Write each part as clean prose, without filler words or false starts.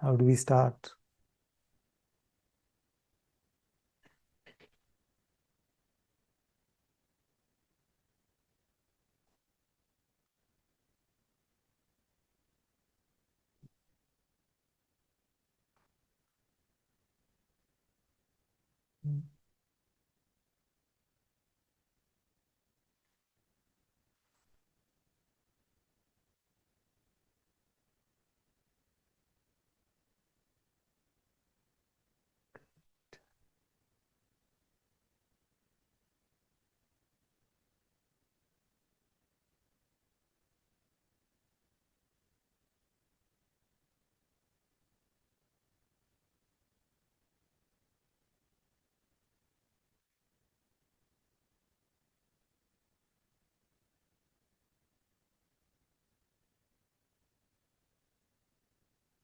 How do we start?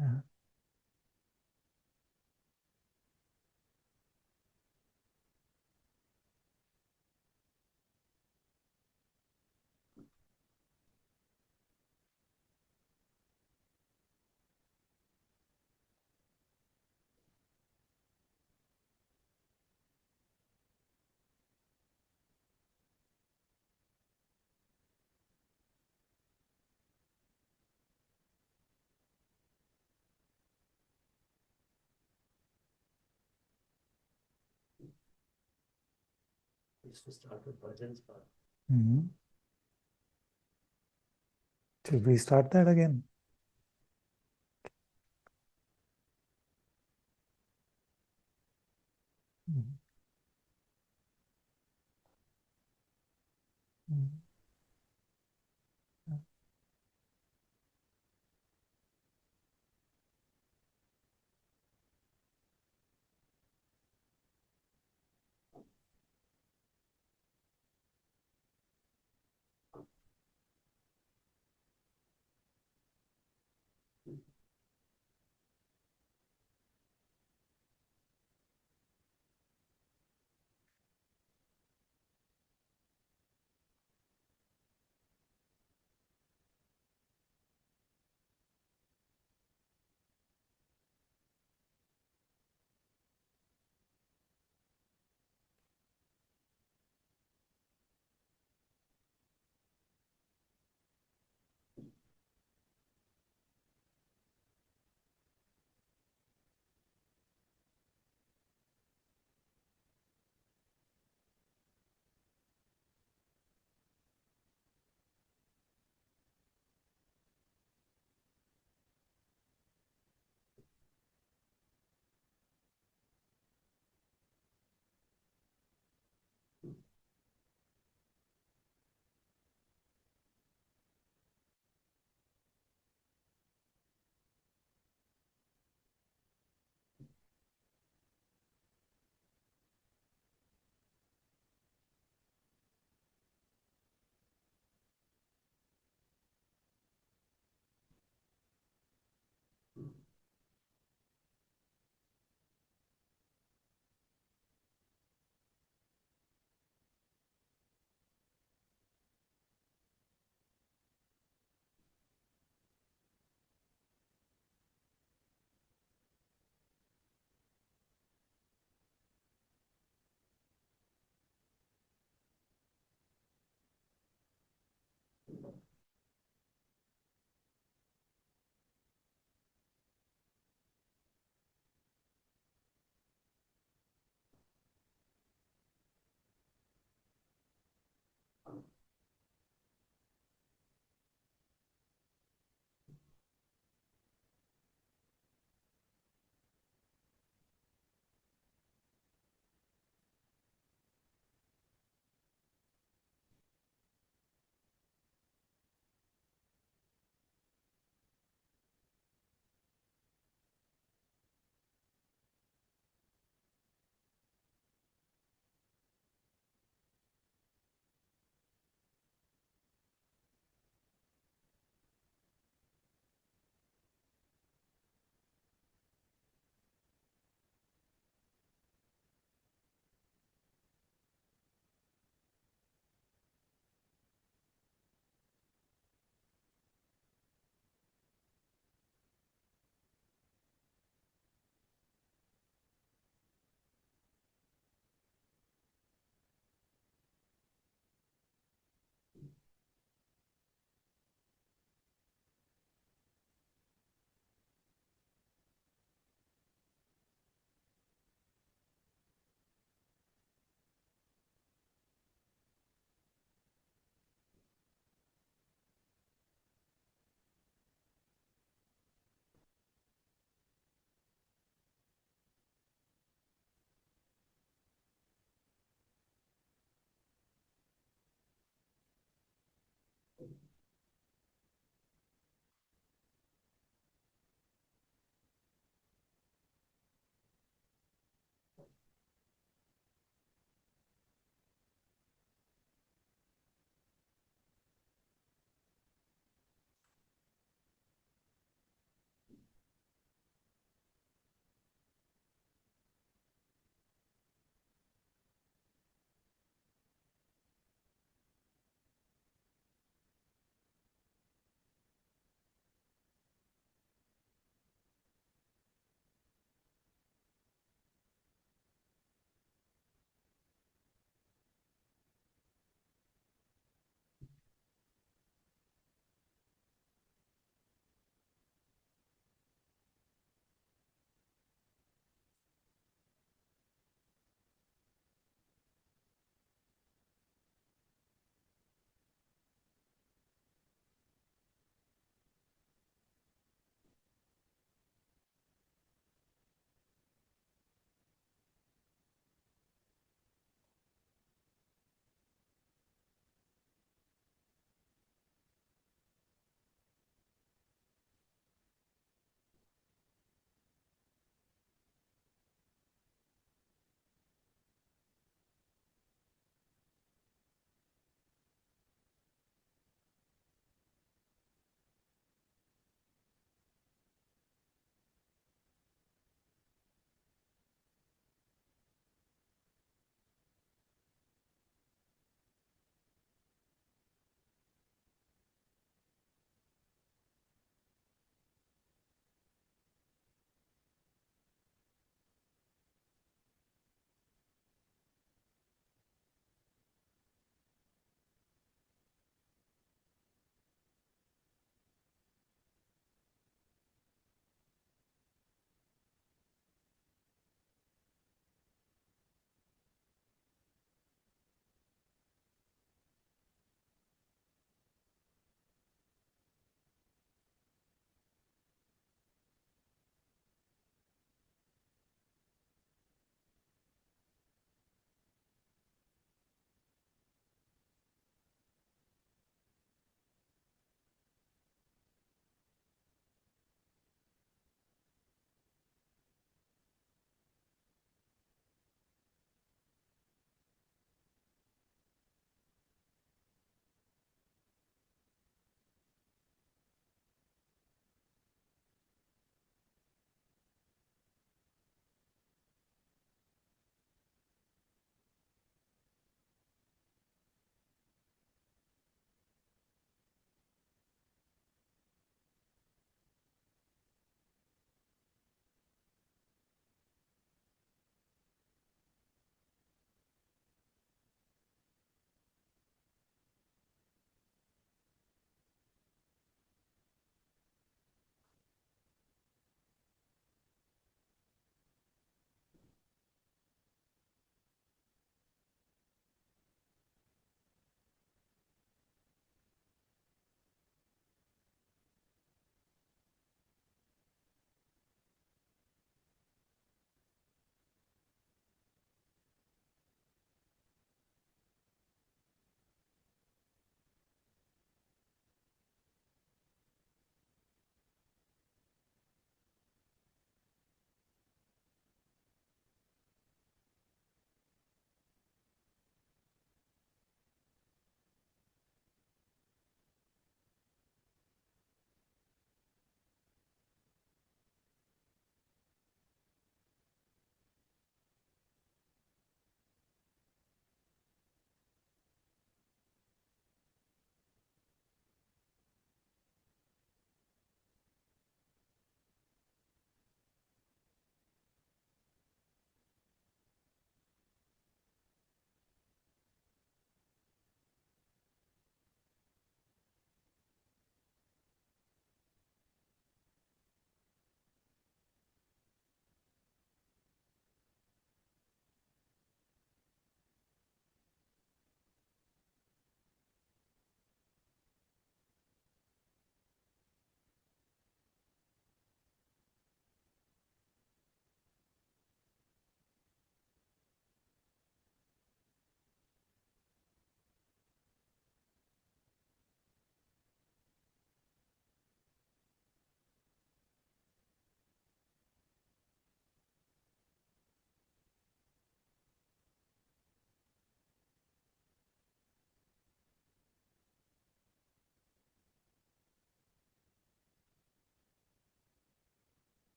Uh, Used to start with bhajans part. Should we start that again? Mhm. Mhm.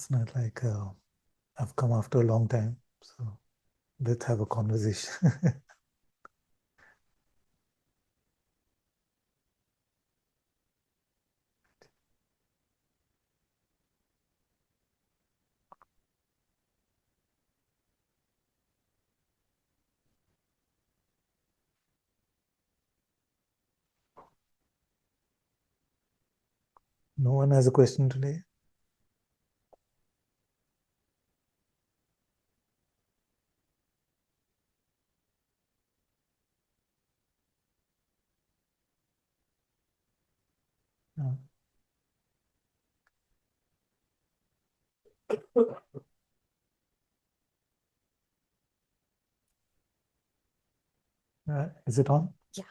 It's not like I've come after a long time, so let's have a conversation. No one has a question today? No. Is it on? Yeah.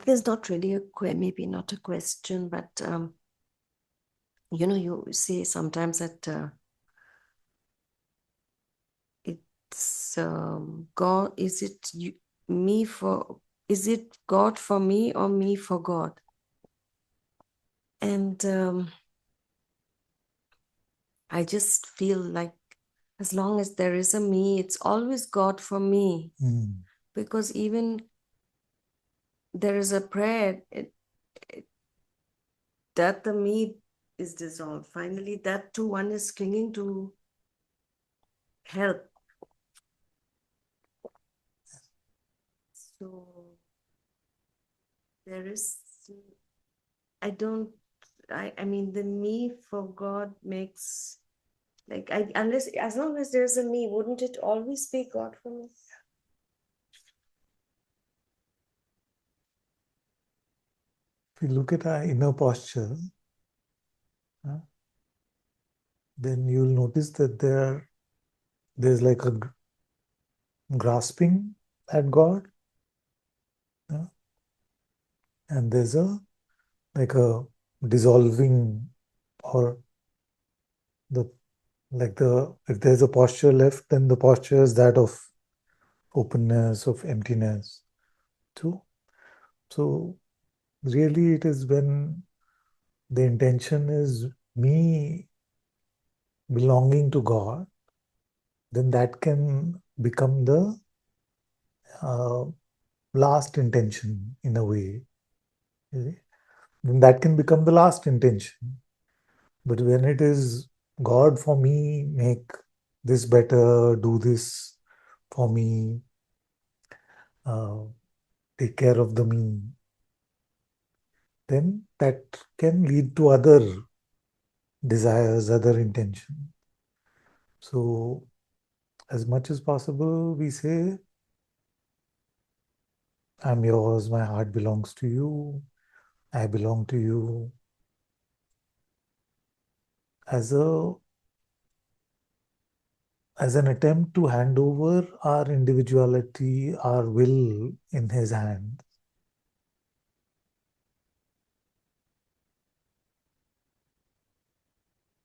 There's not really maybe not a question, but you say sometimes that it's God. Is it God for me or me for God? And I just feel like as long as there is a me, it's always God for me. Because even there is a prayer that the me is dissolved. Finally, that too, one is clinging to help. So there is, I mean, the me for God makes, like, as long as there's a me, wouldn't it always be God for me? If you look at our inner posture, then you'll notice that there's like a grasping at God, and there's like a dissolving, or if there's a posture left, then the posture is that of openness, of emptiness too. So really it is when the intention is me belonging to God, then that can become the uh, last intention in a way. Then that can become the last intention. But when it is God for me, make this better, do this for me, uh, take care of the me, then that can lead to other desires, other intention. So as much as possible, we say, I'm yours, my heart belongs to you, I belong to you, as an attempt to hand over our individuality, our will in his hand.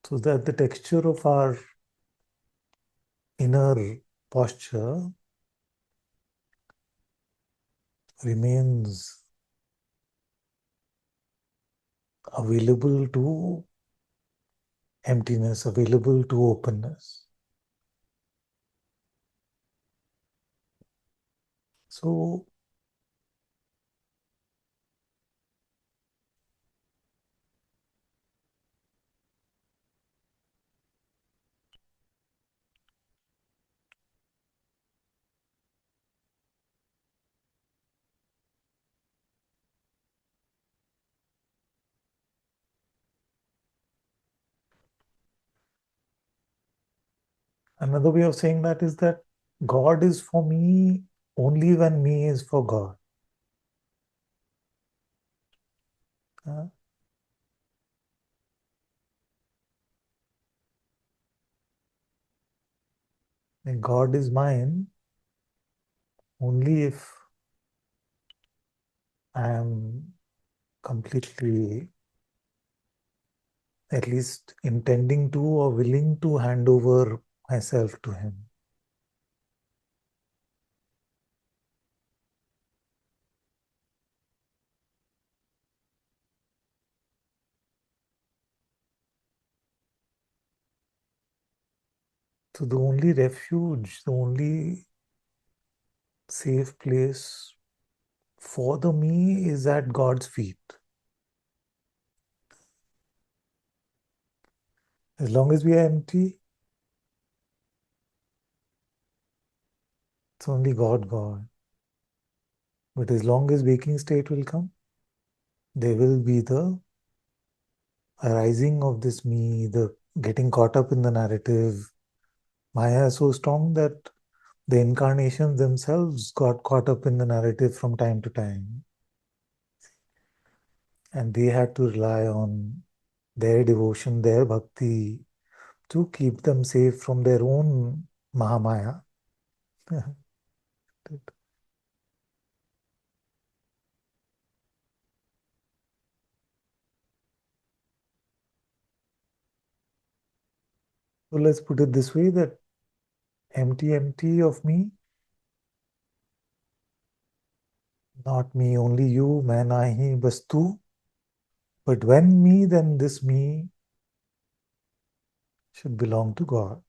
So that the texture of our inner posture remains available to emptiness, available to openness. So another way of saying that is that God is for me only when me is for God. And God is mine only if I am completely, at least intending to or willing to hand over myself to Him. So the only refuge, the only safe place for the me is at God's feet. As long as we are empty, it's only God, God. But as long as waking state will come, there will be the arising of this me, the getting caught up in the narrative. Maya is so strong that the incarnations themselves got caught up in the narrative from time to time. And they had to rely on their devotion, their bhakti to keep them safe from their own Mahamaya. So let's put it this way, that empty, empty of me, not me, only you, मैं नाही बस तू. But when me, then this me should belong to God,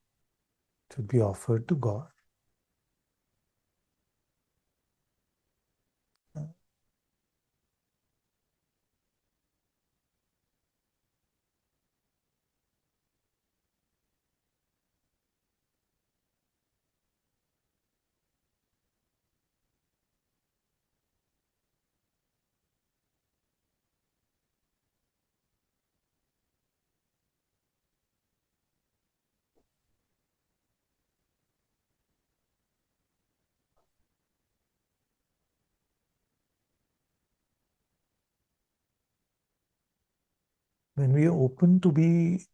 should be offered to God. When we are open to be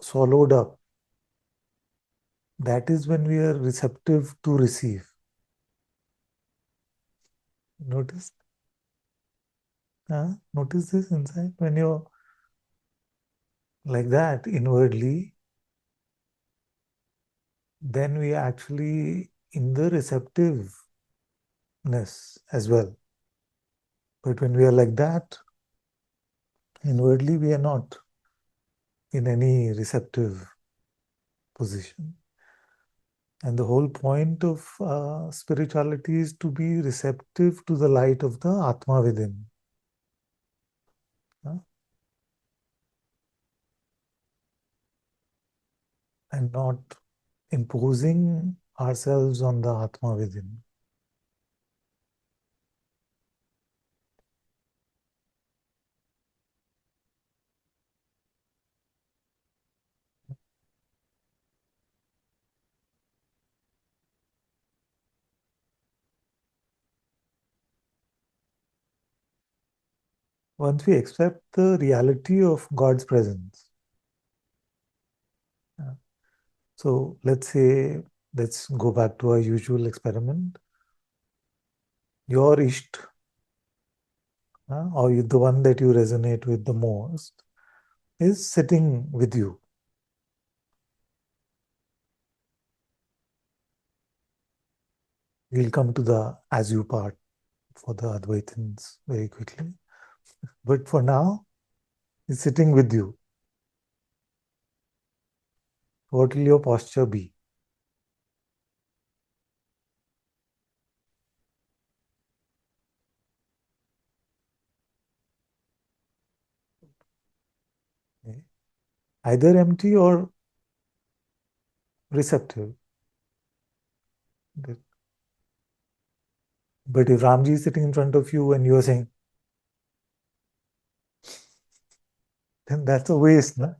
swallowed up, that is when we are receptive to receive. Notice? Notice this inside. When you're like that inwardly, then we are actually in the receptiveness as well. But when we are like that, inwardly we are not in any receptive position. And the whole point of spirituality is to be receptive to the light of the Atma within. And not imposing ourselves on the Atma within. Once we accept the reality of God's presence. So let's go back to our usual experiment. Your Isht, or the one that you resonate with the most, is sitting with you. We'll come to the as you part for the Advaitins very quickly. But for now, it's sitting with you. What will your posture be? Okay. Either empty or receptive. But if Ramji is sitting in front of you and you're saying, then that's a waste. No?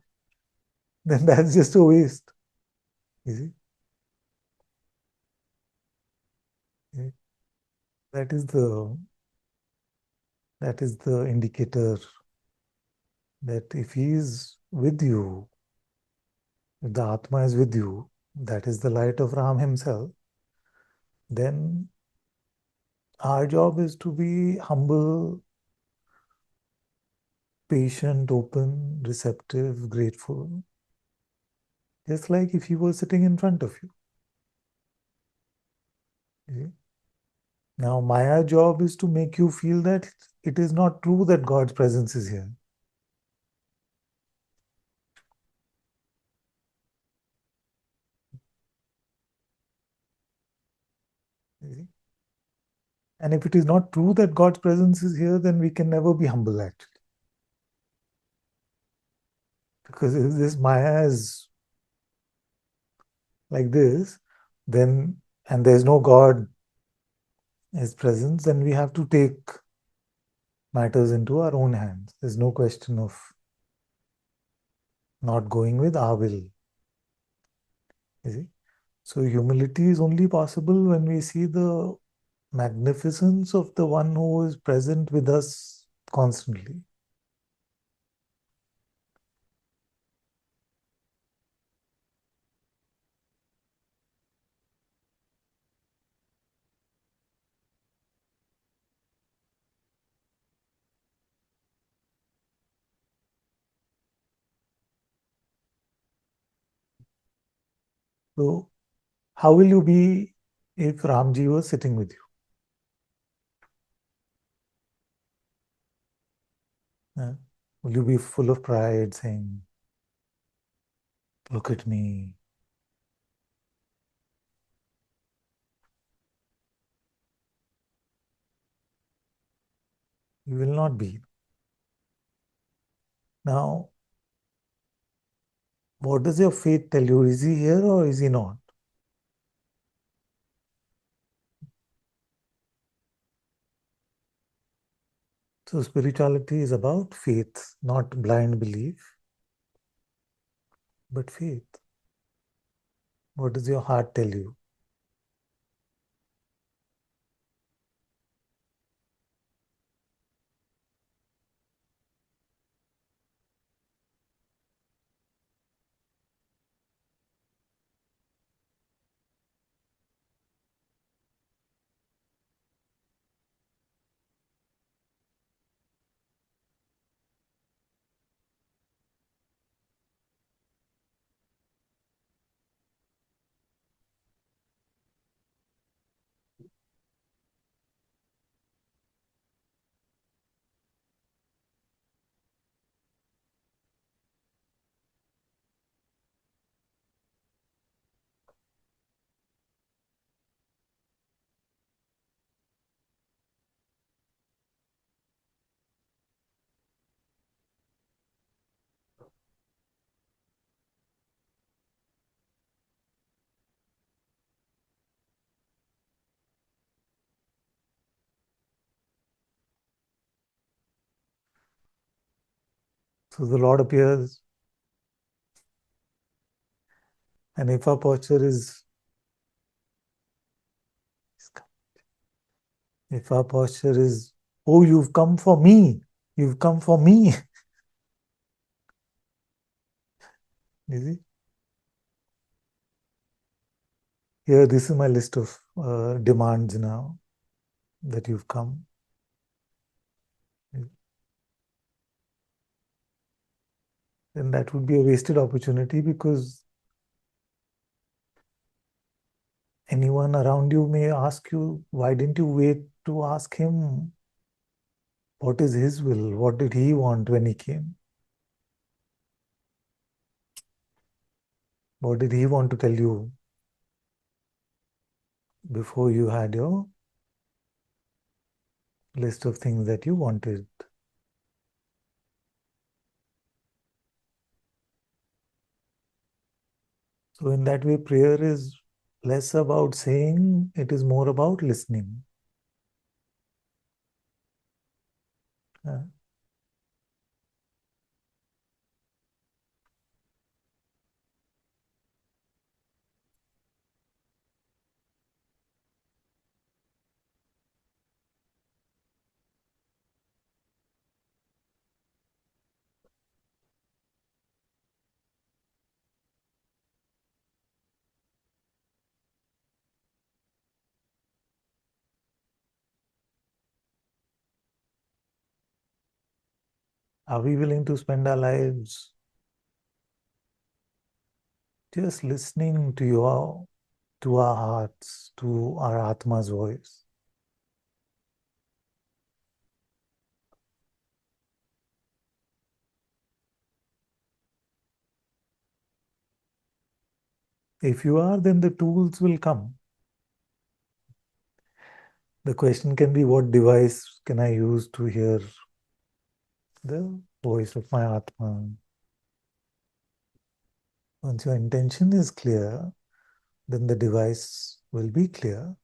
Then that's just a waste. You see? Yeah. That is the indicator that if he is with you, if the Atma is with you, that is the light of Ram himself, then our job is to be humble, patient, open, receptive, grateful. Just like if he was sitting in front of you. Okay? Now, Maya's job is to make you feel that it is not true that God's presence is here. And if it is not true that God's presence is here, then we can never be humble actually. Because if this Maya is like this, then, and there's no God as presence, then we have to take matters into our own hands. There's no question of not going with our will. You see? So humility is only possible when we see the magnificence of the one who is present with us constantly. So how will you be if Ramji was sitting with you? Will you be full of pride saying, look at me? You will not be. Now, what does your faith tell you? Is he here or is he not? So spirituality is about faith, not blind belief, but faith. What does your heart tell you? So the Lord appears, and if our posture is, oh, you've come for me, you've come for me. You see? Here, this is my list of demands now that you've come. Then that would be a wasted opportunity because anyone around you may ask you, why didn't you wait to ask him what is his will? What did he want when he came? What did he want to tell you before you had your list of things that you wanted? So in that way, prayer is less about saying, it is more about listening. Uh, Are we willing to spend our lives just listening to our hearts, to our Atma's voice? If you are, then the tools will come. The question can be, what device can I use to hear the voice of my Atma? Once your intention is clear, then the device will be clear.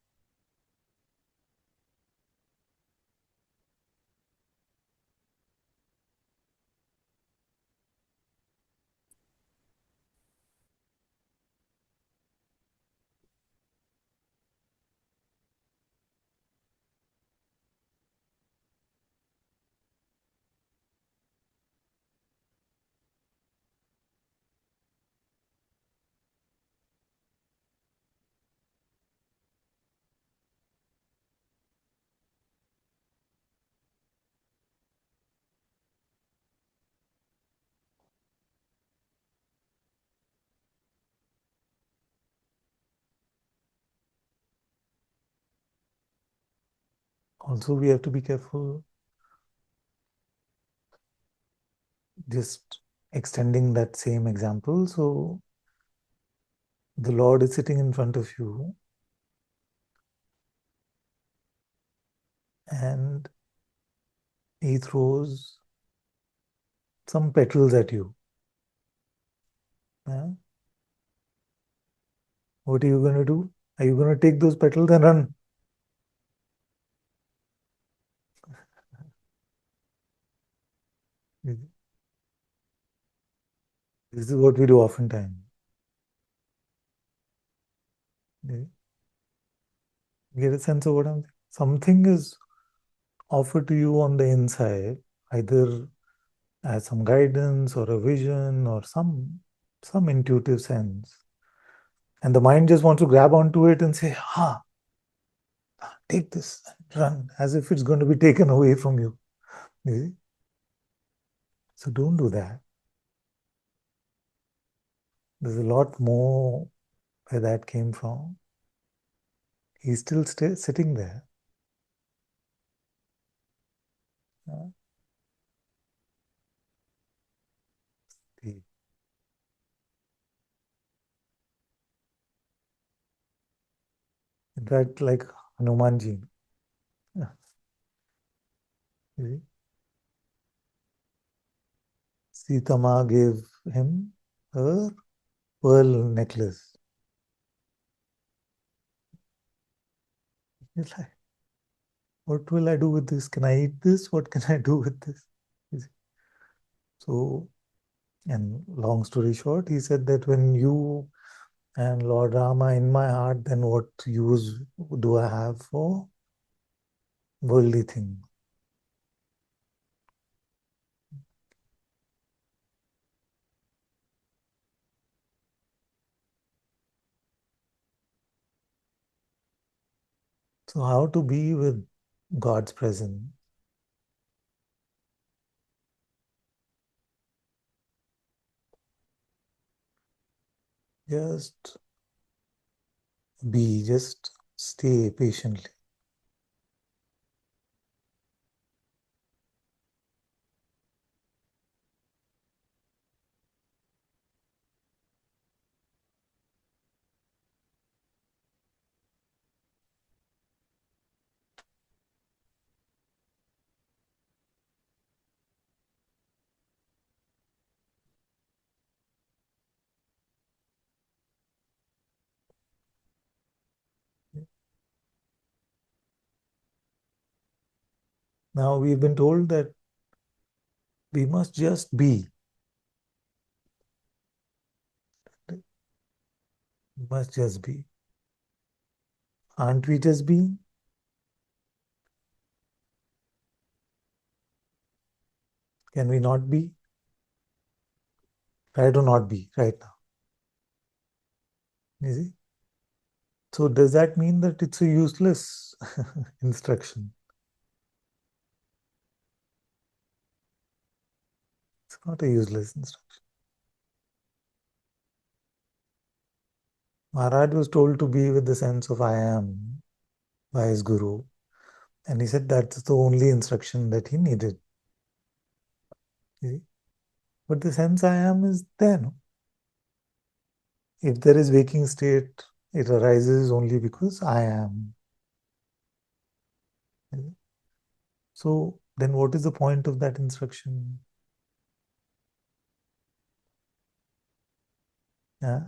Also, we have to be careful just extending that same example. So, the Lord is sitting in front of you, and he throws some petals at you. Yeah? What are you going to do? Are you going to take those petals and run? This is what we do oftentimes. Get a sense of what I'm saying? Something is offered to you on the inside, either as some guidance or a vision or some intuitive sense. And the mind just wants to grab onto it and say, take this and run, as if it's going to be taken away from you. You see? So don't do that. There's a lot more where that came from. He's still sitting there. Uh, In fact, like Hanumanji, you see, Sitama gave him a pearl necklace. He's like, what will I do with this? Can I eat this? What can I do with this? So, and long story short, he said that when you and Lord Rama in my heart, then what use do I have for worldly things? So, how to be with God's presence? Just just stay patiently. Now, we've been told that we must just be. We must just be. Aren't we just being? Can we not be? Try to not be right now. You see? So does that mean that it's a useless instruction? It's not a useless instruction. Maharaj was told to be with the sense of I am by his guru. And he said that's the only instruction that he needed. You see? But the sense I am is there. No? If there is waking state, it arises only because I am. So then what is the point of that instruction? Yeah.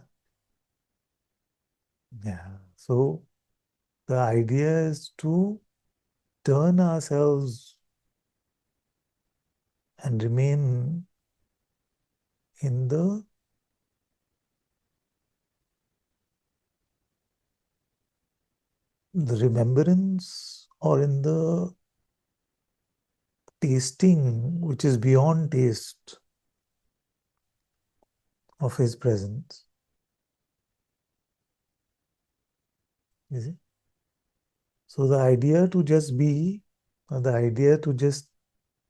Yeah. So the idea is to turn ourselves and remain in the remembrance or in the tasting, which is beyond taste of his presence. You see? So the idea to just be, or the idea to just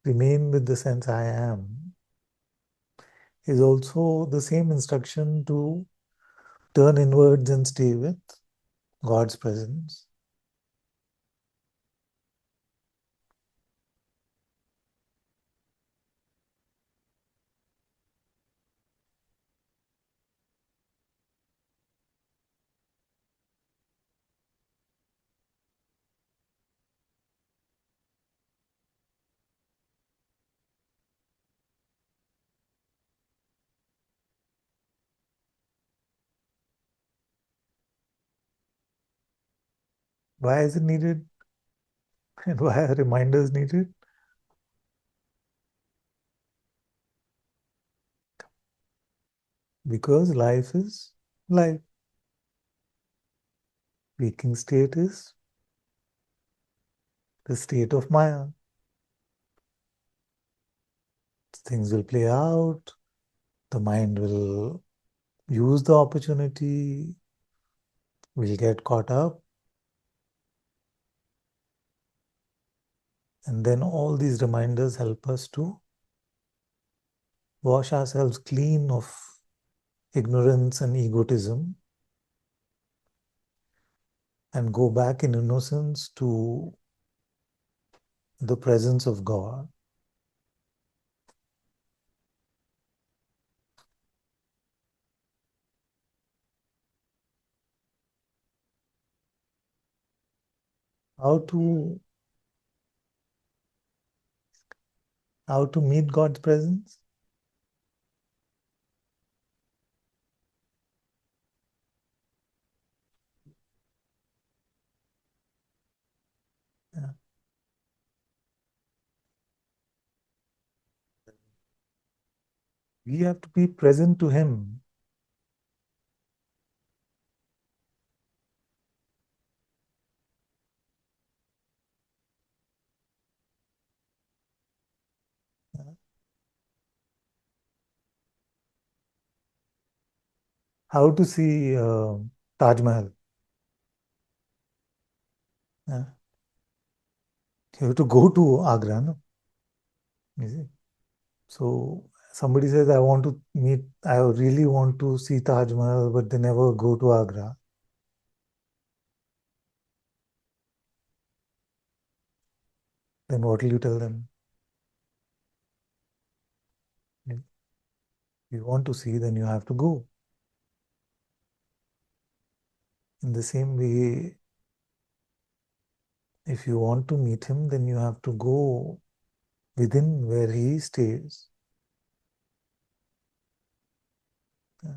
remain with the sense I am, is also the same instruction to turn inwards and stay with God's presence. Why is it needed? And why are reminders needed? Because life is life. Waking state is the state of Maya. Things will play out, the mind will use the opportunity, will get caught up, and then all these reminders help us to wash ourselves clean of ignorance and egotism and go back in innocence to the presence of God. How to how to meet God's presence? Yeah. We have to be present to Him. Yeah. How to see Taj Mahal? Yeah. You have to go to Agra, no? You see? So somebody says, I really want to see Taj Mahal, but they never go to Agra. Then what will you tell them? If you want to see, then you have to go. In the same way, if you want to meet him, then you have to go within where he stays. Yeah.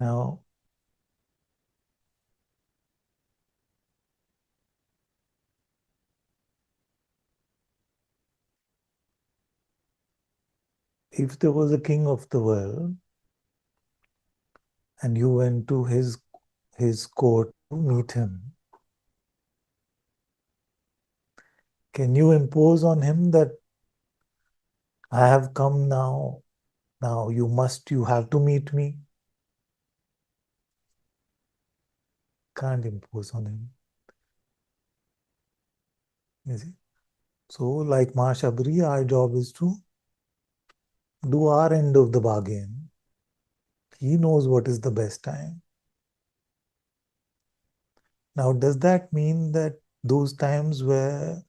Now, if there was a king of the world and you went to his court to meet him, can you impose on him that I have come now, now you have to meet me? Can't impose on him. You see? So, like Ma Shabri, our job is to do our end of the bargain. He knows what is the best time. Now, does that mean that those times where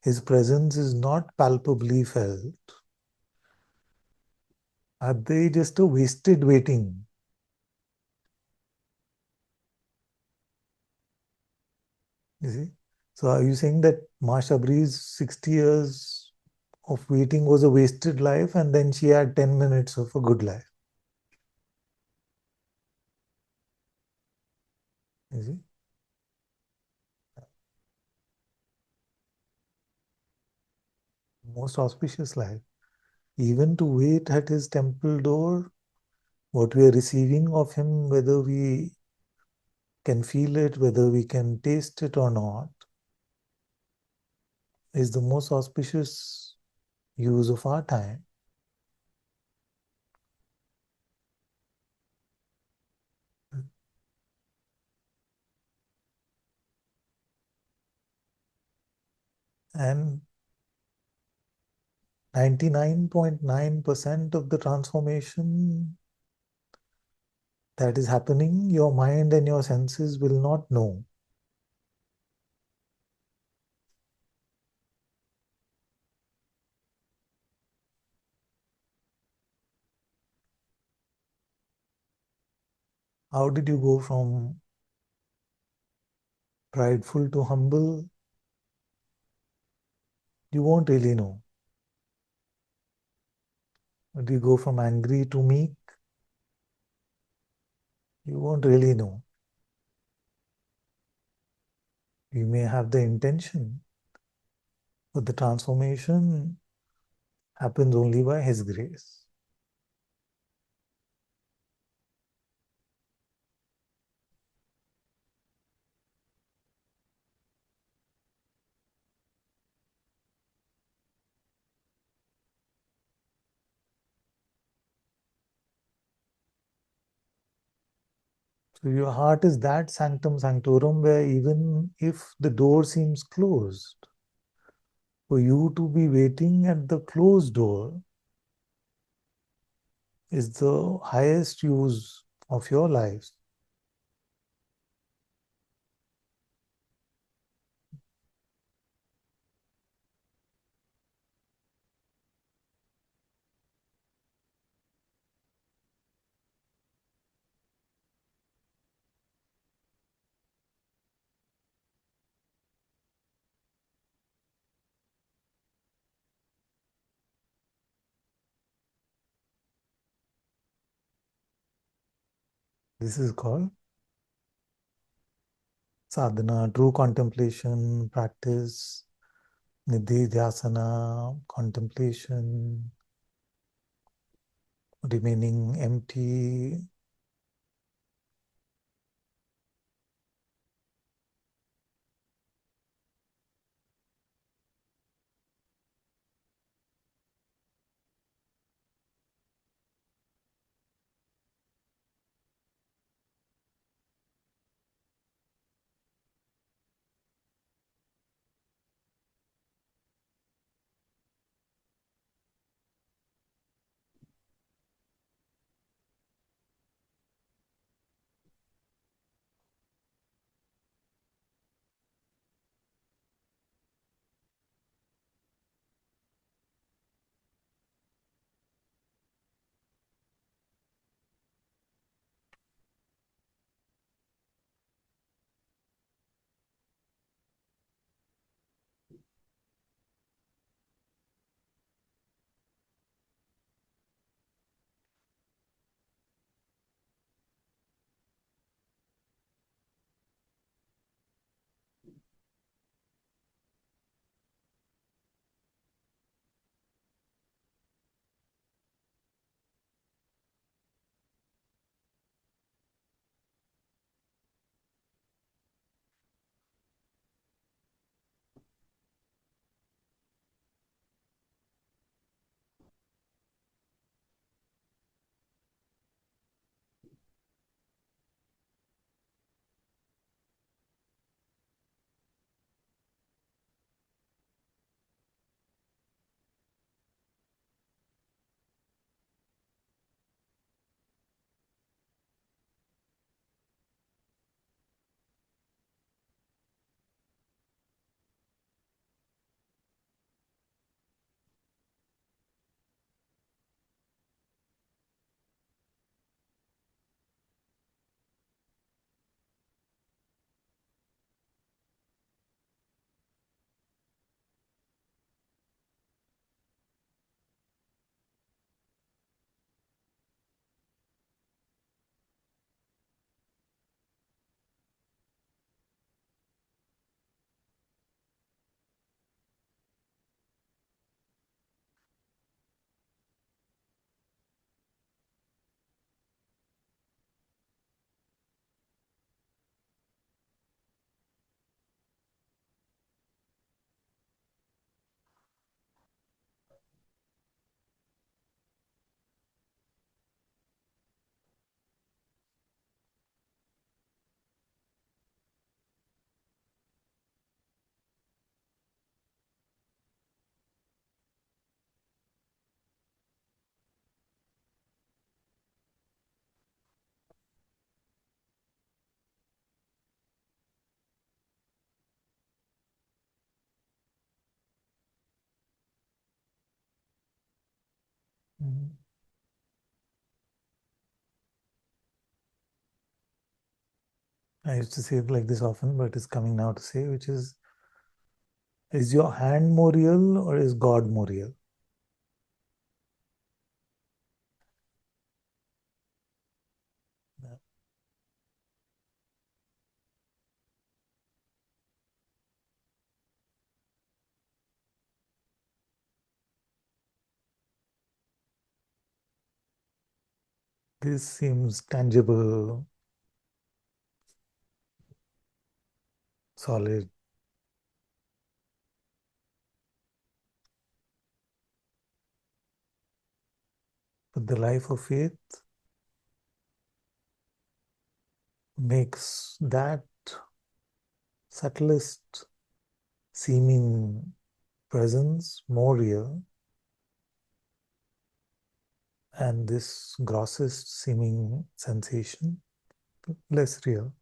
his presence is not palpably felt, are they just a wasted waiting? You see? So are you saying that Ma Shabri's 60 years of waiting was a wasted life and then she had 10 minutes of a good life? You see? Most auspicious life. Even to wait at his temple door, what we are receiving of him, whether we can feel it, whether we can taste it or not, is the most auspicious use of our time. And 99.9% of the transformation that is happening, your mind and your senses will not know. How did you go from prideful to humble? You won't really know. Did you go from angry to meek? You won't really know. You may have the intention, but the transformation happens only by His grace. So your heart is that sanctum sanctorum where even if the door seems closed, for you to be waiting at the closed door is the highest use of your life. This is called sadhana, true contemplation, practice, nididhyasana, contemplation, remaining empty. I used to say it like this often, but it's coming now to say, which is your hand more real or is God more real? This seems tangible, solid. But the life of faith makes that subtlest seeming presence more real, and this grossest seeming sensation less real.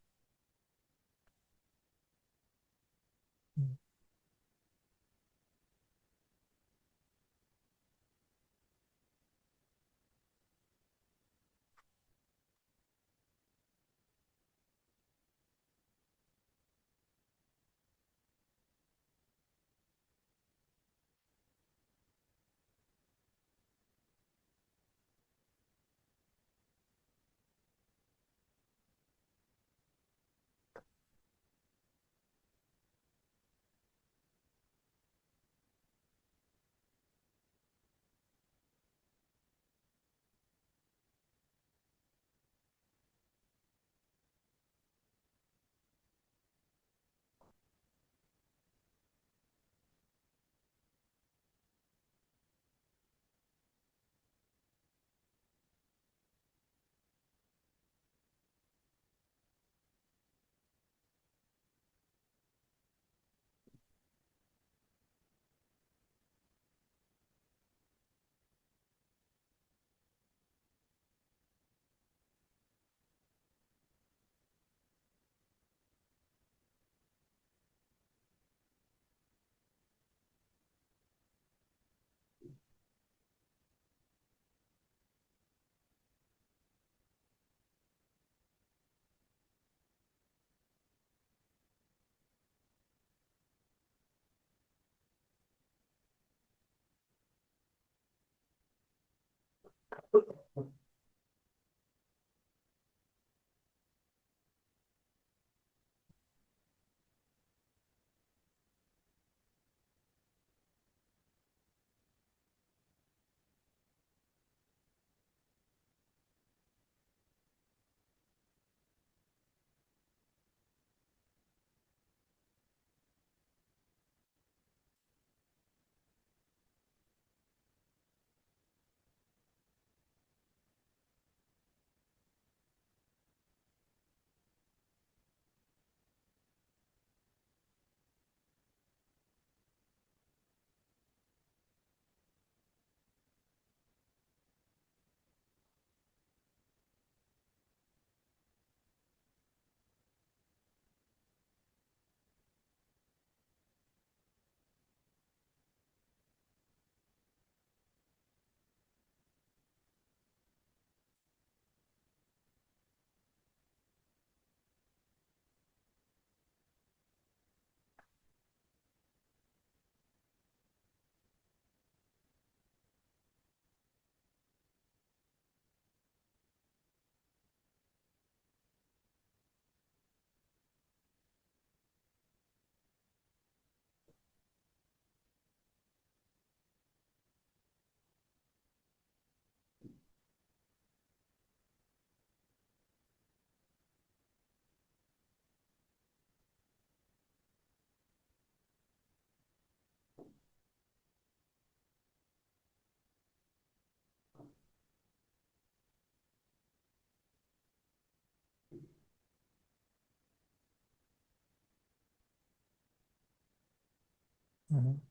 Mhm.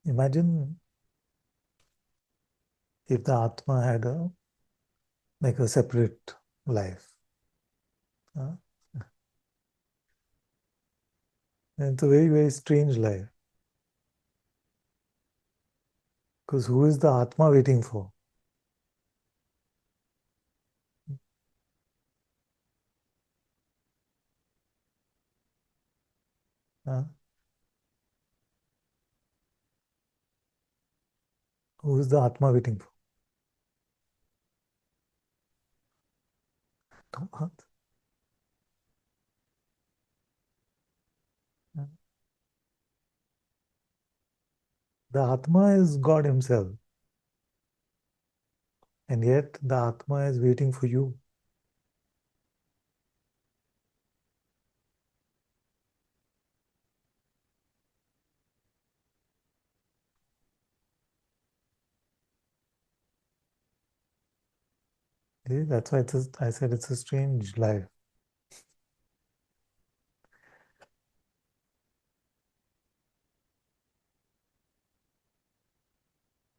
Imagine if the Atma had like a separate life. Uh, and it's a very, very strange life. Because who is the Atma waiting for? Uh, who is the Atma waiting for? The Atma is God Himself. And yet the Atma is waiting for you. That's why I said it's a strange life.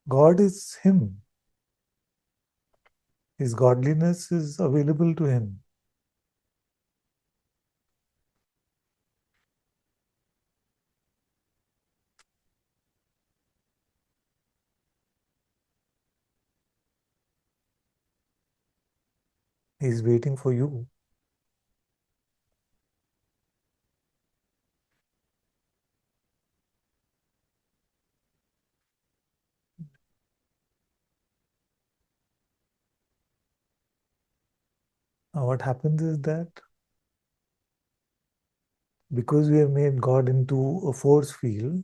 God is Him. His godliness is available to Him. He's waiting for you. Now, what happens is that because we have made God into a force field,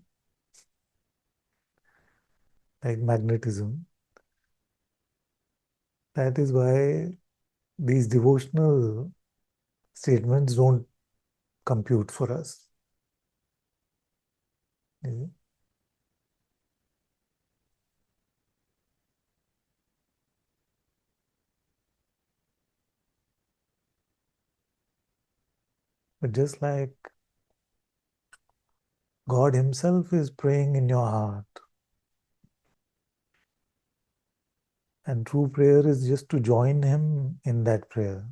like magnetism, that is why these devotional statements don't compute for us. But just like God Himself is praying in your heart, and true prayer is just to join Him in that prayer.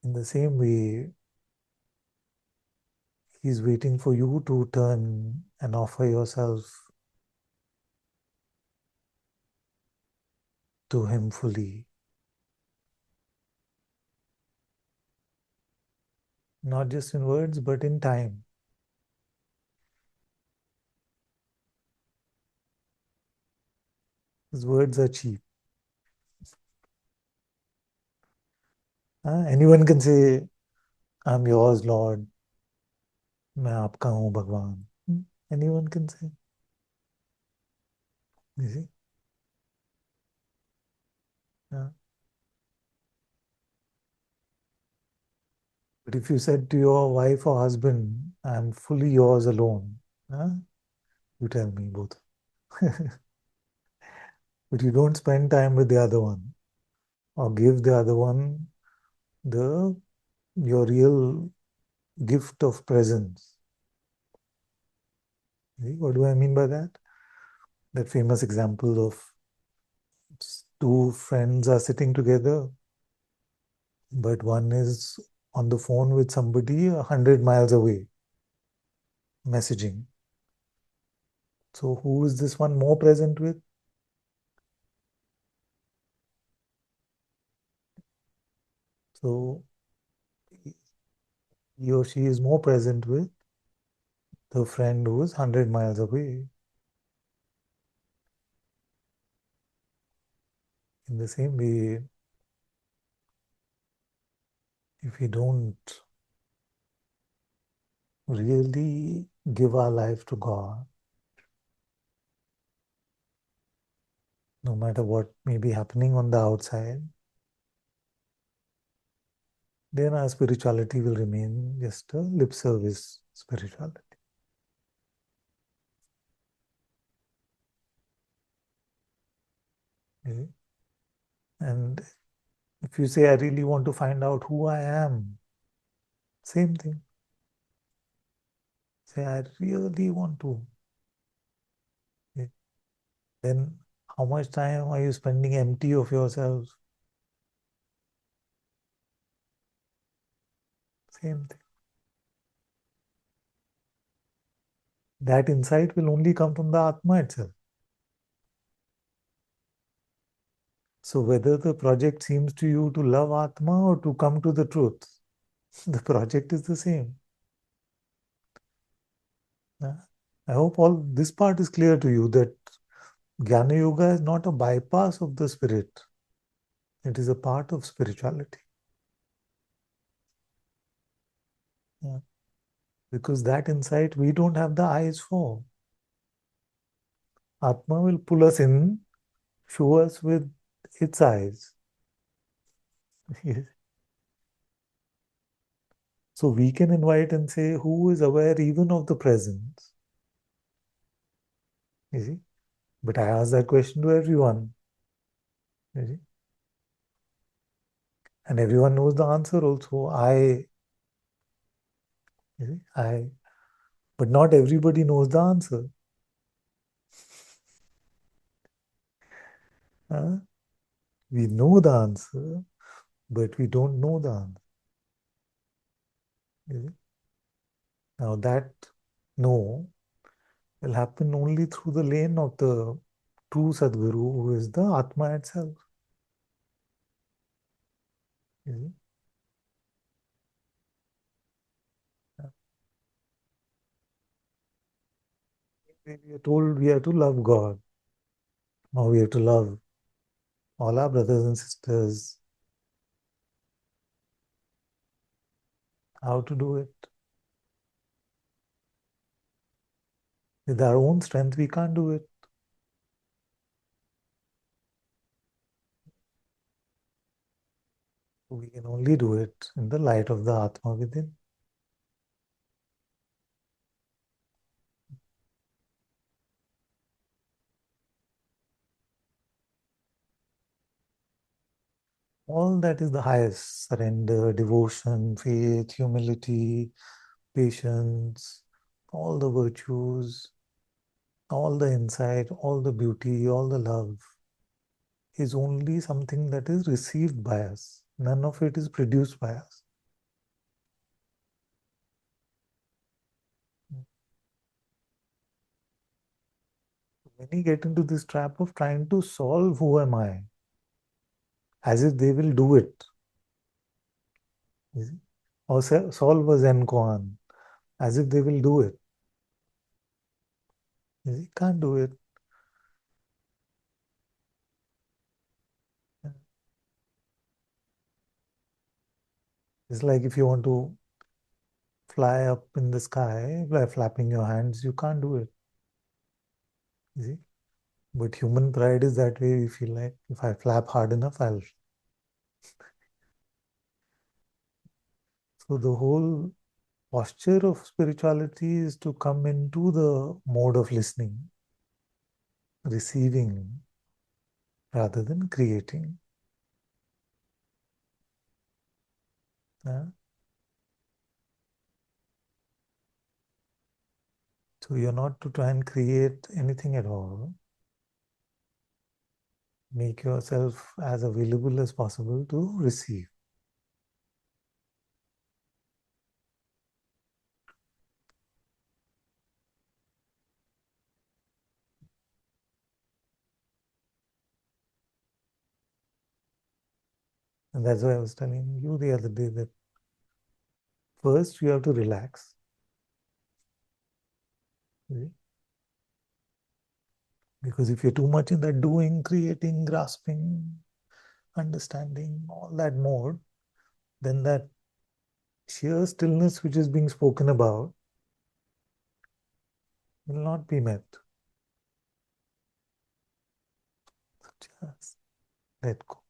In the same way, He's waiting for you to turn and offer yourself to Him fully. Not just in words, but in time. His words are cheap. Anyone can say, I'm yours, Lord. मैं आपका हूँ भगवान. Anyone can say. You see? Uh, but if you said to your wife or husband, I'm fully yours alone, you tell me both. But you don't spend time with the other one or give the other one the your real gift of presence. See, what do I mean by that? That famous example of two friends are sitting together, but one is on the phone with somebody 100 miles away, messaging. So who is this one more present with? So he or she is more present with the friend who is 100 miles away. In the same way, if we don't really give our life to God, no matter what may be happening on the outside, then our spirituality will remain just a lip service spirituality. Okay? And if you say, I really want to find out who I am, same thing. Say, I really want to. Then how much time are you spending empty of yourself? Same thing. That insight will only come from the Atma itself. So whether the project seems to you to love Atma or to come to the truth, the project is the same. I hope all this part is clear to you, that Jnana Yoga is not a bypass of the spirit. It is a part of spirituality. Yeah. Because that insight we don't have the eyes for. Atma will pull us in, show us with its eyes. So we can invite and say, who is aware even of the presence? You see? But I ask that question to everyone. You see? And everyone knows the answer also. You see, but not everybody knows the answer. Huh? We know the answer, but we don't know the answer. You see? Now that no will happen only through the lane of the true Sadguru, who is the Atma itself. You see? We are told we have to love God, or we have to love all our brothers and sisters. How to do it? With our own strength, we can't do it. We can only do it in the light of the Atma within. All that is the highest: surrender, devotion, faith, humility, patience, all the virtues, all the insight, all the beauty, all the love is only something that is received by us. None of it is produced by us. Many get into this trap of trying to solve who am I, as if they will do it. Or solve a Zen koan, as if they will do it. You can't do it. It's like if you want to fly up in the sky by flapping your hands, you can't do it. You see? But human pride is that way. We feel like if I flap hard enough, I'll. So the whole posture of spirituality is to come into the mode of listening, receiving, rather than creating. Yeah? So you're not to try and create anything at all. Make yourself as available as possible to receive. And that's why I was telling you the other day that first you have to relax. Because if you're too much in that doing, creating, grasping, understanding, all that mode, then that sheer stillness which is being spoken about will not be met. So just let go.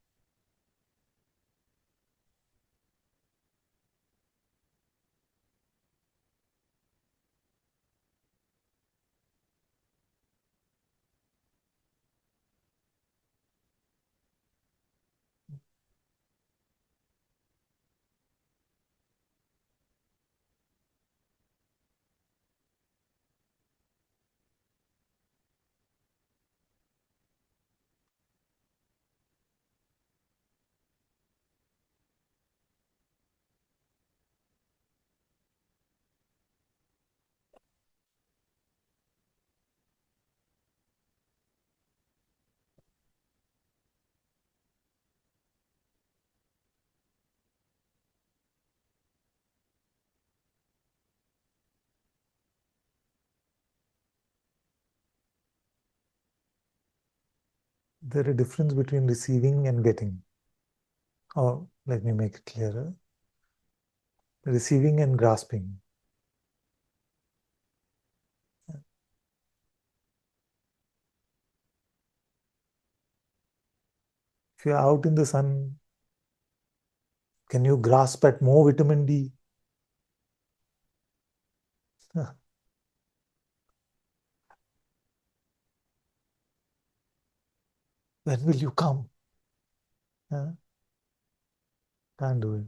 There a difference between receiving and getting. Or let me make it clearer. Receiving and grasping. If you're out in the sun, can you grasp at more vitamin D? When will you come? Can't do it.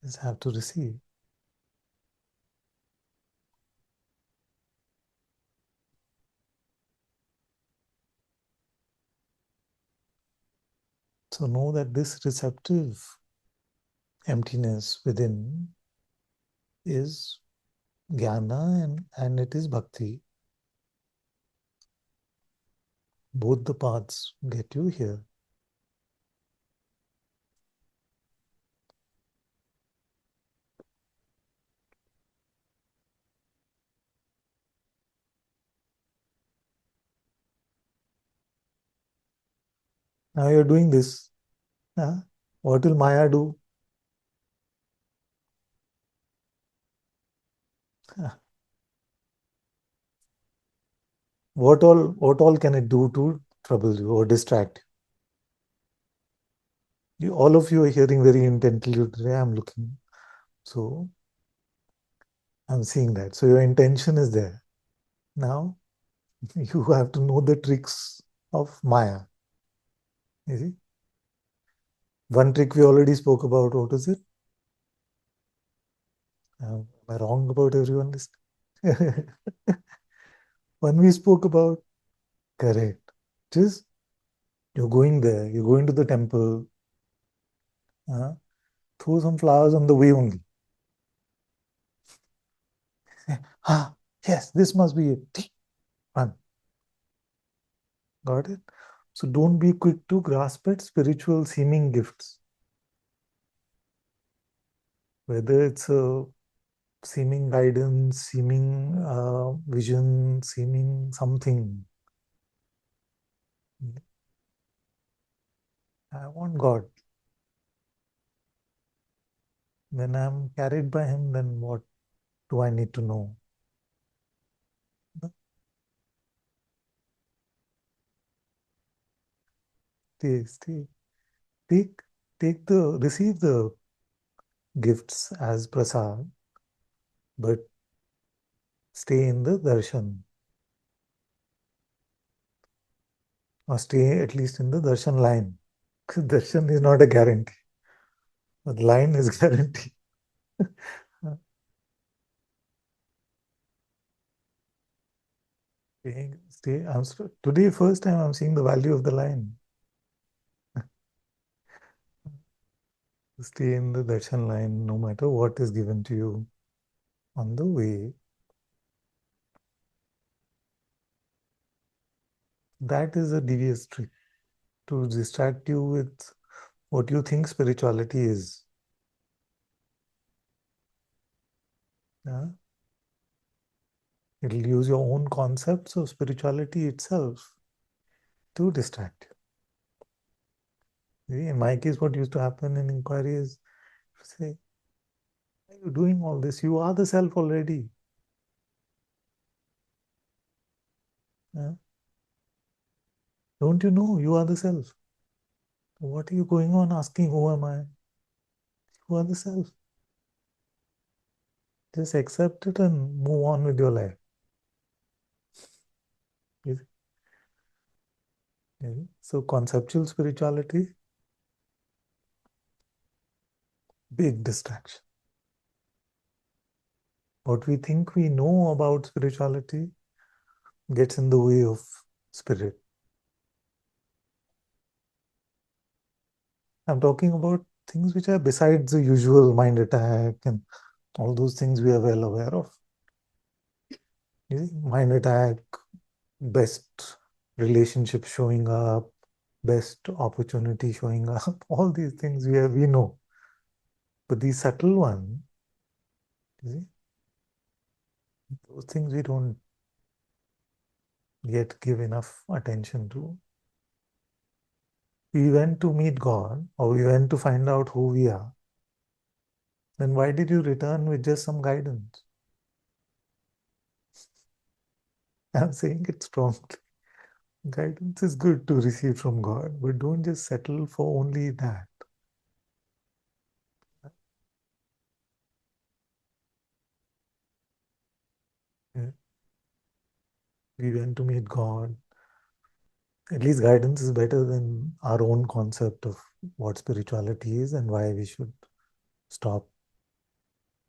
Just have to receive. So know that this receptive emptiness within is jnana and it is bhakti. Both the paths get you here. Now you're doing this. What will Maya do? What all can it do to trouble you or distract you? All of you are hearing very intently today. I'm looking. So I'm seeing that. So your intention is there. Now you have to know the tricks of Maya. You see? One trick we already spoke about. What is it? Am I wrong about everyone listening? One we spoke about. Correct. Just you're going there. You're going to the temple. Throw some flowers on the way only. Yes, this must be it. Run. Got it? So don't be quick to grasp at spiritual seeming gifts. Whether it's a seeming guidance, seeming vision, seeming something. I want God. When I'm carried by Him, then what do I need to know? Stay. Take, receive the gifts as prasad, but stay in the darshan. Or stay at least in the darshan line. Darshan is not a guarantee, but line is guarantee. Stay. Today, first time I'm seeing the value of the line. Stay in the darshan line, no matter what is given to you on the way. That is a devious trick to distract you with what you think spirituality is. Yeah? It'll use your own concepts of spirituality itself to distract you. In my case, what used to happen in inquiry is, say, why are you doing all this? You are the self already. Yeah? Don't you know you are the self? What are you going on asking, who am I? You are the self. Just accept it and move on with your life. So conceptual spirituality, big distraction. What we think we know about spirituality gets in the way of spirit. I'm talking about things which are besides the usual mind attack and all those things we are well aware of. Mind attack, best relationship showing up, best opportunity showing up, all these things we know. But these subtle ones, you see, those things we don't. yet give enough attention to. We went to meet God, or we went to find out who we are. Then why did you return with just some guidance? I'm saying it strongly. Guidance is good to receive from God, but don't just settle for only that. Yeah. We went to meet God. At least guidance is better than our own concept of what spirituality is and why we should stop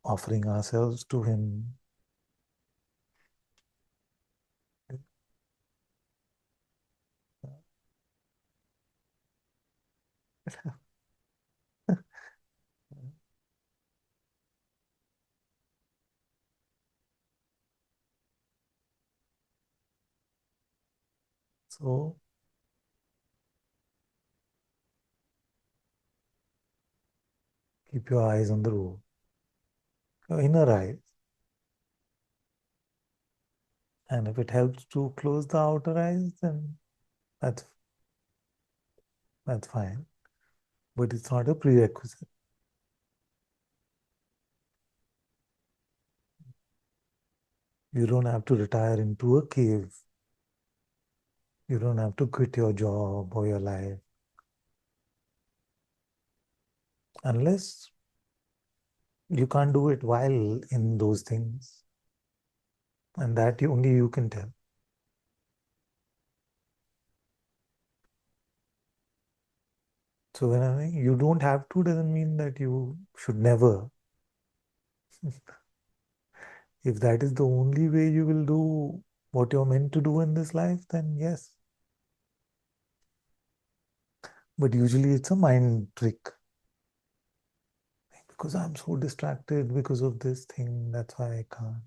offering ourselves to Him. So keep your eyes on the road, your inner eyes. And if it helps to close the outer eyes, then that's that's fine. But it's not a prerequisite. You don't have to retire into a cave. You don't have to quit your job or your life. Unless you can't do it while in those things. And that only you can tell. So when I think you don't have to doesn't mean that you should never. If that is the only way you will do what you're meant to do in this life, then yes. But usually it's a mind trick. Because I'm so distracted because of this thing, that's why I can't.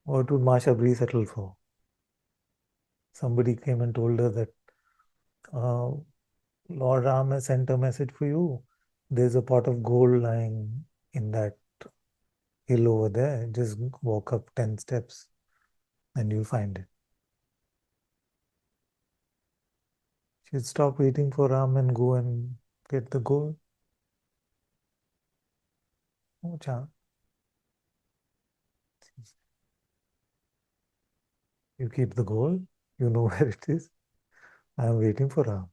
What would Masha Bri settle for? Somebody came and told her that uh, Lord Ram has sent a message for you. There's a pot of gold lying in that hill over there. Just walk up 10 steps and you'll find it. She'd stop waiting for Ram and go and get the gold. Oh, cha. You keep the gold. You know where it is. I'm waiting for Ram.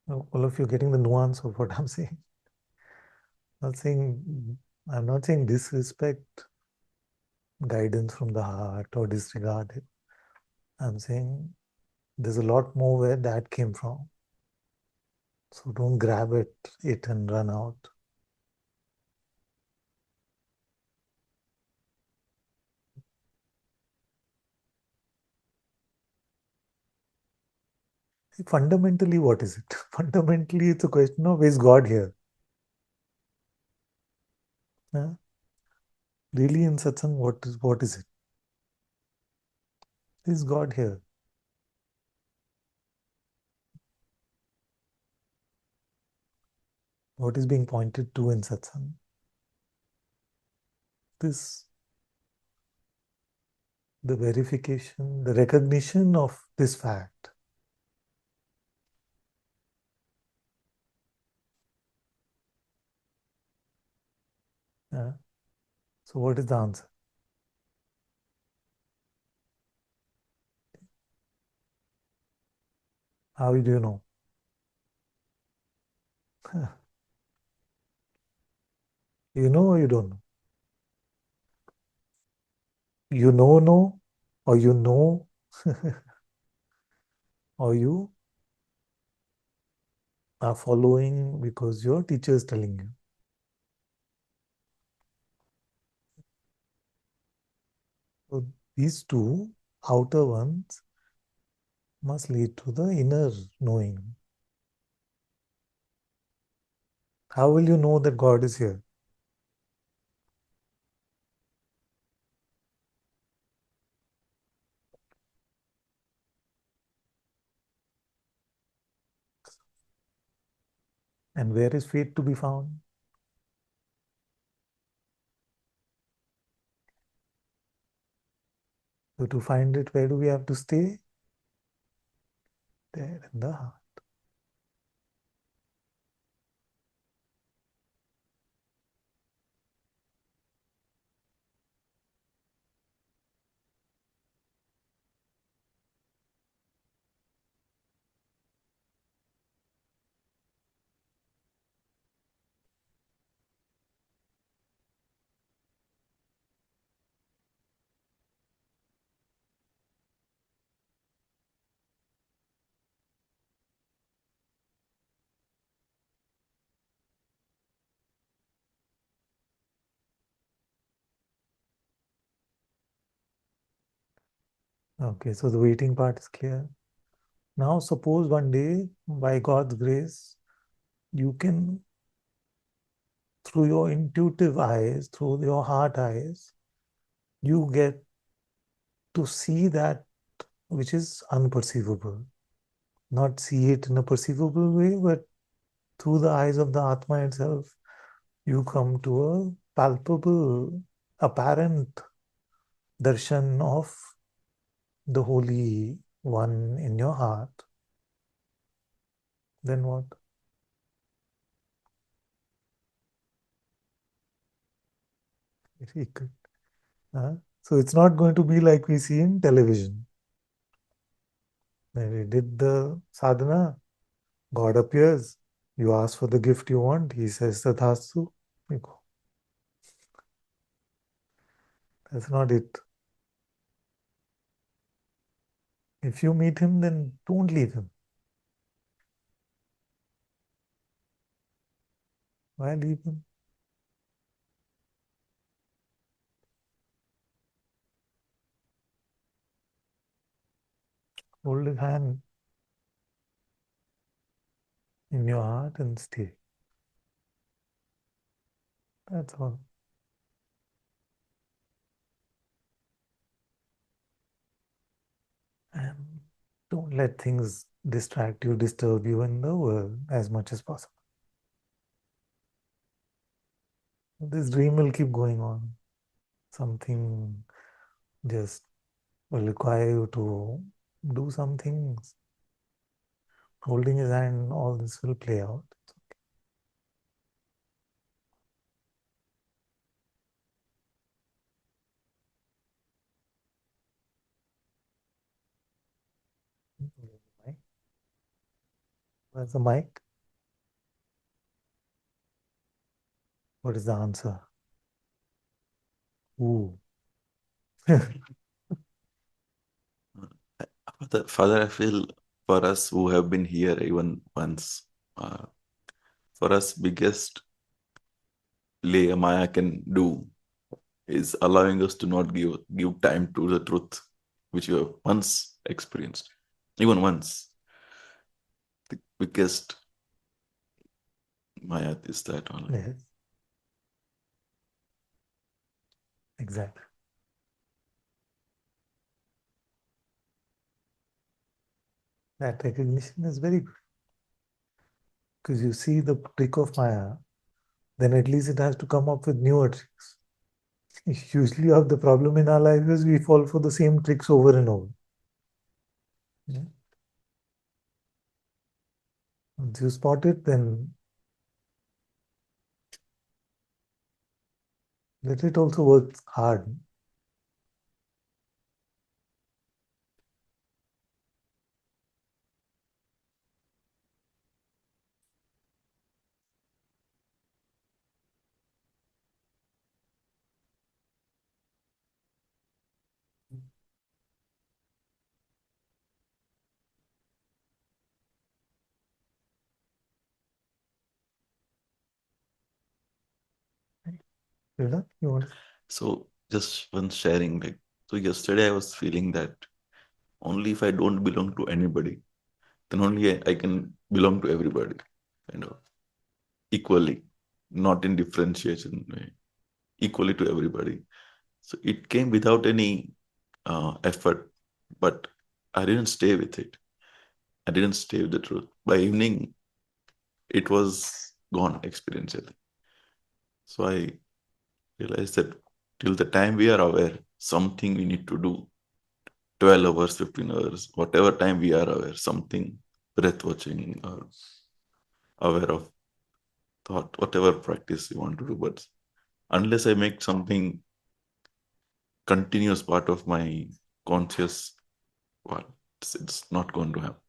All of you getting the nuance of what I'm saying. Not saying I'm not saying disrespect guidance from the heart or disregard it. I'm saying there's a lot more where that came from. So don't grab it and run out. See, fundamentally, what is it? Fundamentally, it's a question of is God here? Yeah? Really, in satsang, what is it? Is God here? What is being pointed to in satsang? This the verification, the recognition of this fact. So what is the answer? How do you know? You know or you don't know? You know, or you know, or you are following because your teacher is telling you. So these two outer ones must lead to the inner knowing. How will you know that God is here? And where is faith to be found? So to find it, where do we have to stay? There in the heart. Okay, so the waiting part is clear. Now suppose one day, by God's grace, you can, through your intuitive eyes, through your heart eyes, you get to see that which is unperceivable. Not see it in a perceivable way, but through the eyes of the Atma itself, you come to a palpable, apparent darshan of the Holy One in your heart. Then what? Very good. So it's not going to be like we see in television. When we did the sadhana, God appears. You ask for the gift you want. He says, Tathastu. You go. That's not it. If you meet him, then don't leave him. Why leave him? Hold his hand in your heart and stay. That's all. And don't let things distract you, disturb you in the world as much as possible. This dream will keep going on. Something just will require you to do some things. Holding his hand, all this will play out. Mic? Where's the mic? What is the answer? Ooh. Father, I feel for us who have been here even once, for us, biggest lay Maya can do is allowing us to not give time to the truth which you have once experienced, even once. The biggest Maya is that only. Yes. Exactly. That recognition is very good. Because you see the trick of Maya, then at least it has to come up with newer tricks. Usually, of the problem in our life is we fall for the same tricks over and over. Yeah. Once you spot it, then let it also work hard. You want So just one sharing, like, so yesterday I was feeling that only if I don't belong to anybody, then only I can belong to everybody, kind of equally, not in differentiation way, equally to everybody. So it came without any effort, but I didn't stay with it. I didn't stay with the truth. By evening, it was gone experientially. So I realized that till the time we are aware, something we need to do, 12 hours, 15 hours, whatever time we are aware, something, breath watching or aware of thought, whatever practice you want to do. But unless I make something continuous part of my conscious, well, it's not going to happen.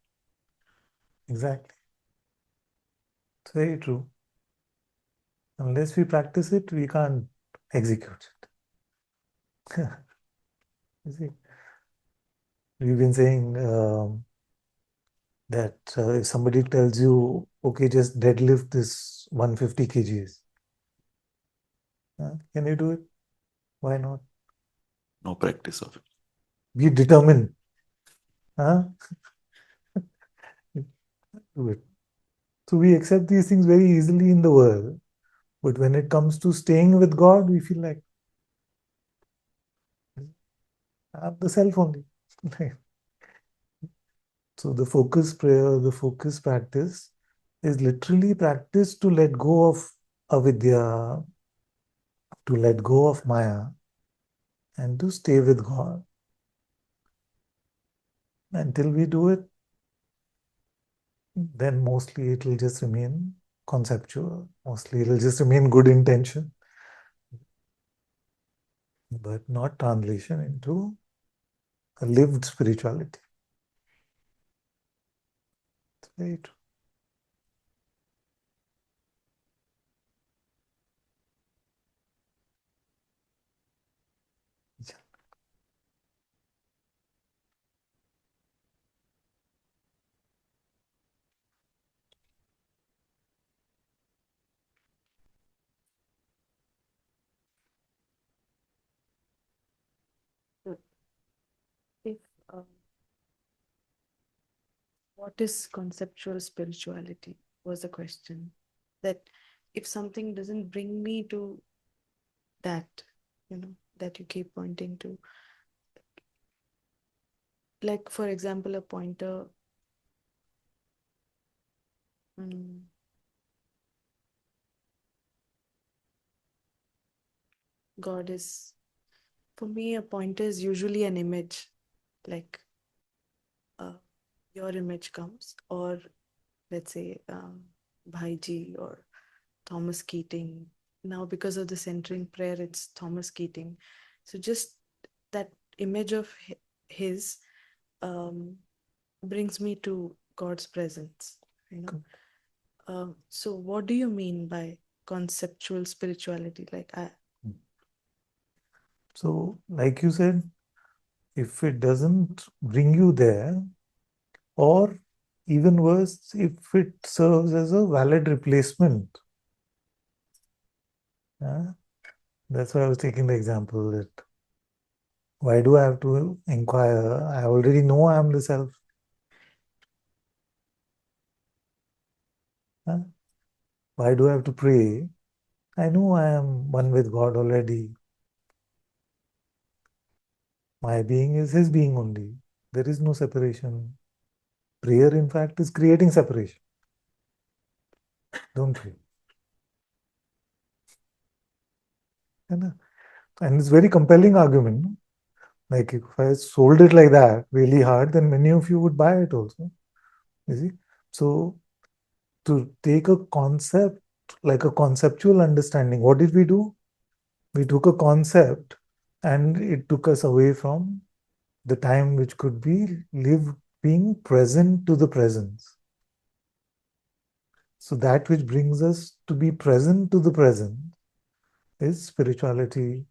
exactly. It's very true. Unless we practice it, we can't execute it. You see, we've been saying that if somebody tells you, okay, just deadlift this 150 kgs, can you do it? Why not? No practice of it. Be determined. Do it. So we accept these things very easily in the world, but when it comes to staying with God, we feel like I'm the self only. So the focus prayer, the focus practice is literally practice to let go of avidya, to let go of Maya, and to stay with God. Until we do it, then mostly it will just remain conceptual. Mostly it will just remain good intention, but not translation into a lived spirituality. It's very true. If what is conceptual spirituality was a question. That if something doesn't bring me to that, that you keep pointing to, like for example, a pointer. God is, for me, a pointer is usually an image, like your image comes, or let's say Bhaiji or Thomas Keating. Now, because of the centering prayer, it's Thomas Keating. So just that image of his brings me to God's presence. So what do you mean by conceptual spirituality? So, like you said, if it doesn't bring you there, or even worse, if it serves as a valid replacement. That's why I was taking the example that why do I have to inquire? I already know I am the self. Why do I have to pray? I know I am one with God already. My being is His being only. There is no separation. Prayer, in fact, is creating separation. Don't pray. And it's very compelling argument. No? Like if I sold it like that really hard, then many of you would buy it also. You see? So to take a concept, like a conceptual understanding, what did we do? We took a concept and it took us away from the time which could be lived being present to the presence. So that which brings us to be present to the present is spirituality.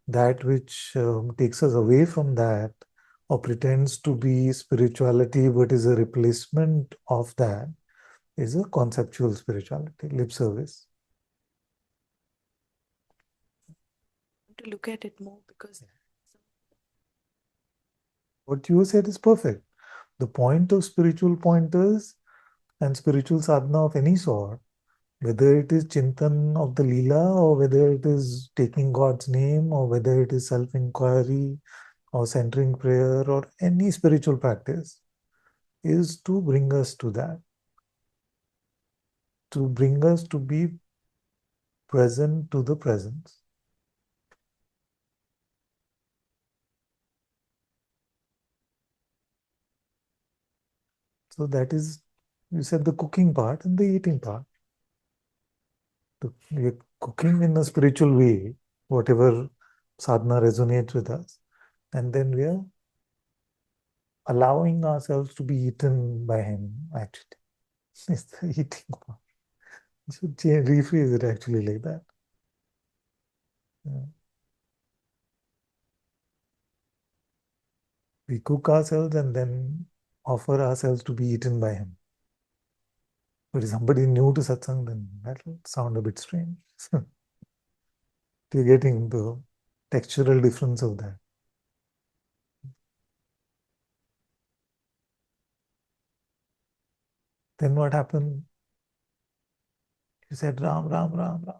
That which takes us away from that or pretends to be spirituality but is a replacement of that is a conceptual spirituality, lip service. To look at it more because What you said is perfect. The point of spiritual pointers and spiritual sadhana of any sort, whether it is chintan of the Leela or whether it is taking God's name or whether it is self-inquiry or centering prayer or any spiritual practice, is to bring us to that, to bring us to be present to the presence. So that is, you said the cooking part and the eating part. We are cooking in a spiritual way, whatever sadhana resonates with us, and then we are allowing ourselves to be eaten by him, actually. It's the eating part. You should rephrase it actually like that. Yeah. We cook ourselves and then offer ourselves to be eaten by him. But if somebody new to satsang, then that will sound a bit strange. You're getting the textural difference of that. Then what happened? You said Ram, Ram, Ram, Ram,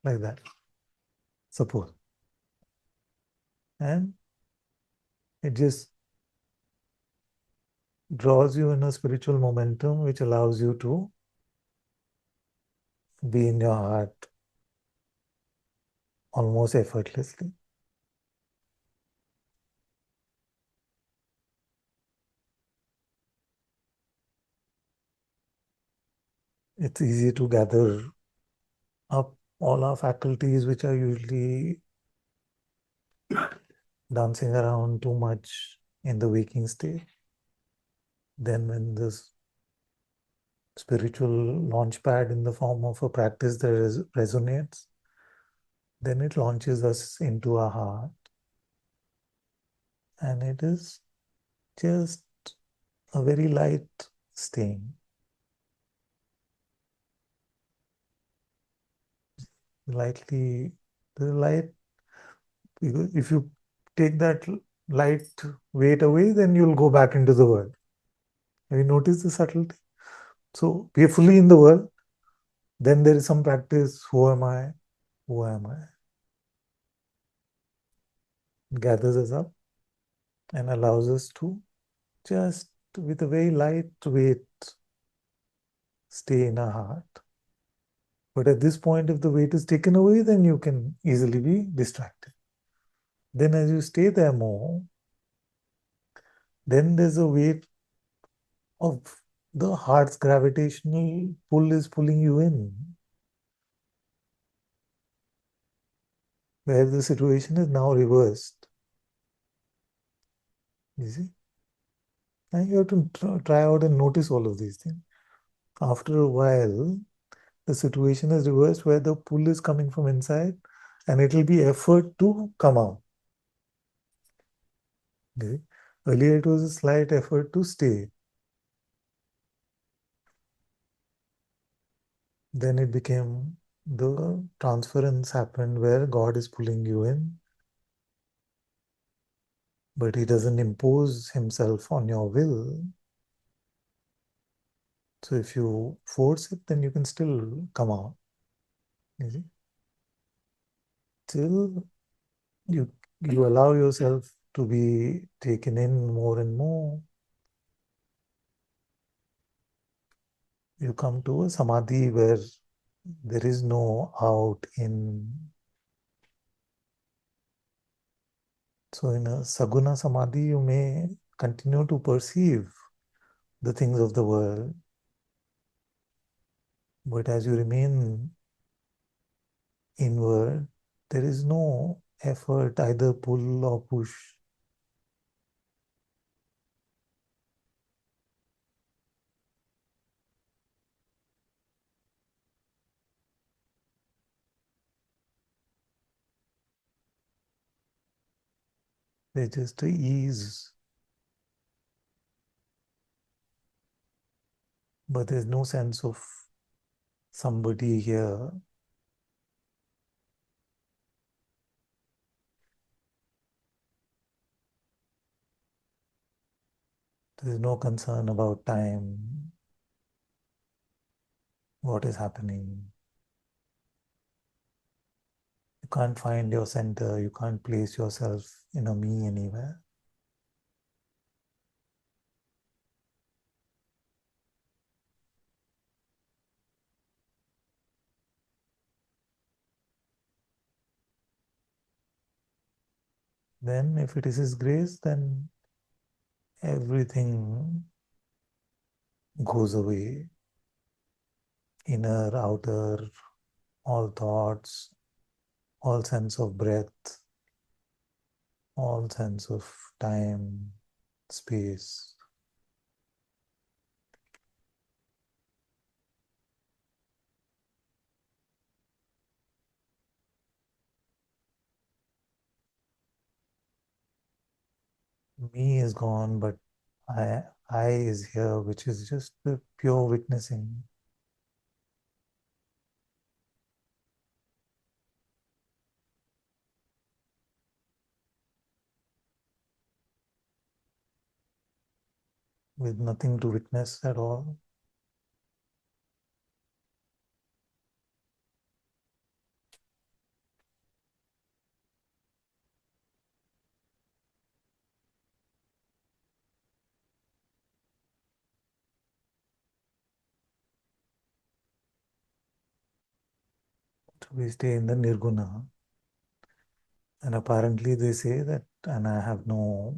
like that. Suppose. And it just draws you in a spiritual momentum which allows you to be in your heart almost effortlessly. It's easy to gather up all our faculties which are usually dancing around too much in the waking state. Then when this spiritual launch pad in the form of a practice that resonates, then it launches us into our heart. And it is just a very light stain. Lightly, the light, if you take that light weight away, then you'll go back into the world. Have you noticed the subtlety? So we are fully in the world. Then there is some practice. Who am I? Who am I? It gathers us up and allows us to just with a very light weight stay in our heart. But at this point, if the weight is taken away, then you can easily be distracted. Then as you stay there more, then there's a weight of the heart's gravitational pull is pulling you in, where the situation is now reversed. You see? And you have to try out and notice all of these things. After a while, the situation is reversed where the pull is coming from inside and it will be effort to come out. Okay? Earlier, it was a slight effort to stay. Then it became the transference happened where God is pulling you in, but He doesn't impose Himself on your will. So if you force it, then you can still come out. You see? Till you allow yourself to be taken in more and more, you come to a samadhi where There is no out in. So in a Saguna Samadhi, you may continue to perceive the things of the world, but as you remain inward, there is no effort, either pull or push. There's just a ease, but there's no sense of somebody here. There's no concern about time, what is happening. You can't find your center, you can't place yourself in a me anywhere. Then, if it is His grace, then everything goes away. Inner, outer, all thoughts, all sense of breath, all sense of time, space. Me is gone, but I is here, which is just the pure witnessing. With nothing to witness at all. So we stay in the Nirguna. And apparently they say that, and I have no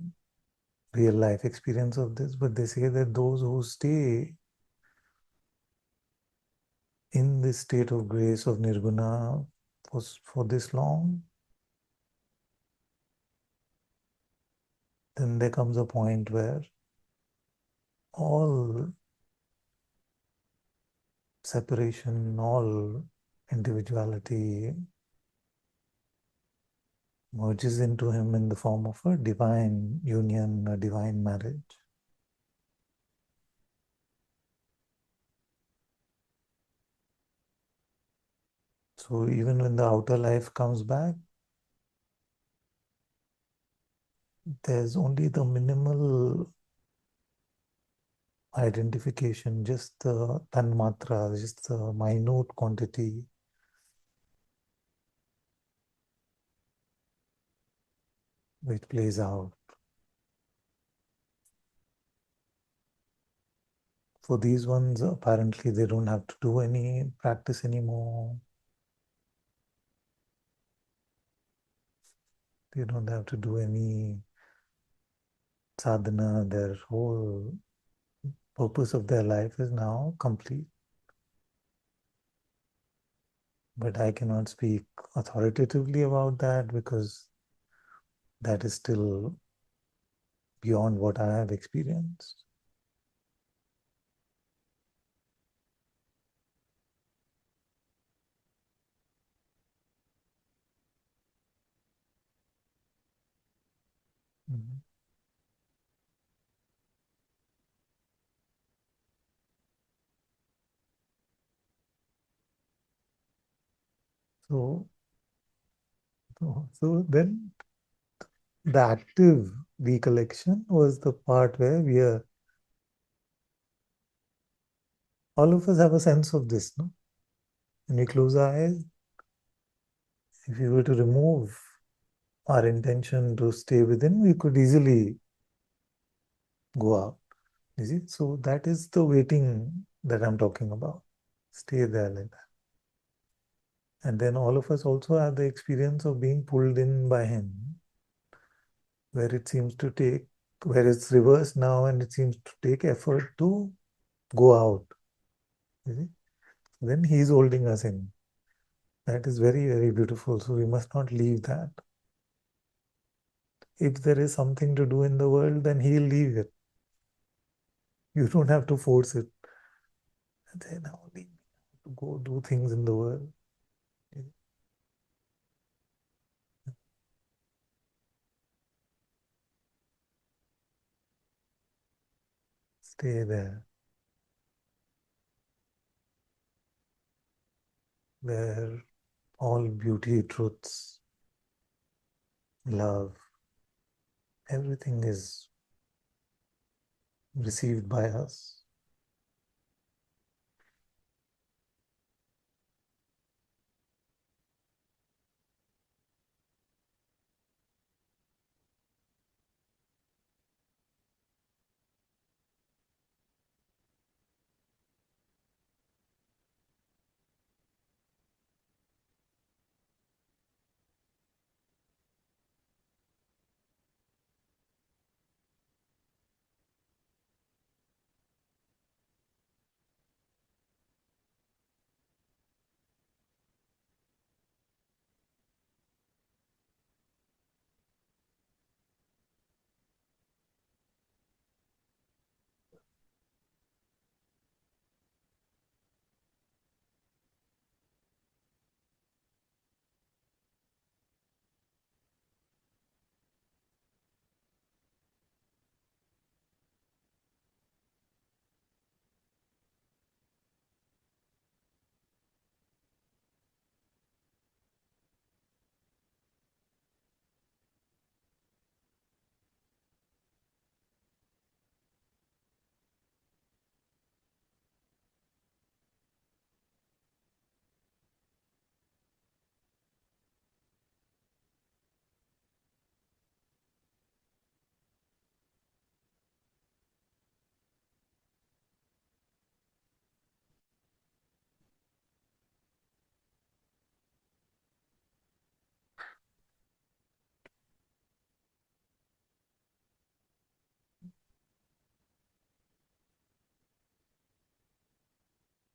real life experience of this, but they say that those who stay in this state of grace of Nirguna for this long, then there comes a point where all separation, all individuality merges into him in the form of a divine union, a divine marriage. So even when the outer life comes back, there's only the minimal identification, just the tanmatra, just the minute quantity which plays out. For these ones, apparently they don't have to do any practice anymore. They don't have to do any sadhana. Their whole purpose of their life is now complete. But I cannot speak authoritatively about that because that is still beyond what I have experienced. Mhm. So, so then the active recollection was the part where we are, all of us have a sense of this, no? When we close our eyes, if we were to remove our intention to stay within, we could easily go out. You see? So that is the waiting that I'm talking about. Stay there like that. And then all of us also have the experience of being pulled in by him, where it seems to take, where it's reversed now, and it seems to take effort to go out. You see? Then he's holding us in. That is very, very beautiful. So we must not leave that. If there is something to do in the world, then he'll leave it. You don't have to force it. And then now leave me to go do things in the world. Stay there, where all beauty, truths, love, everything is received by us.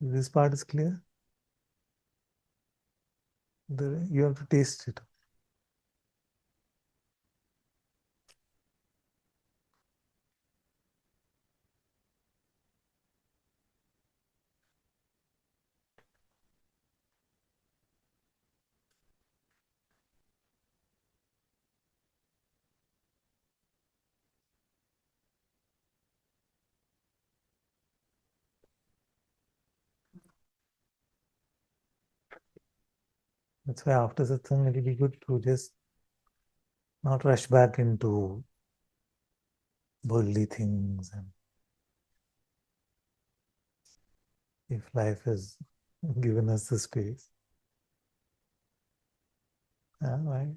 This part is clear. You have to taste it. That's why after satsang, it will be good to just not rush back into worldly things. And if life has given us the space, why?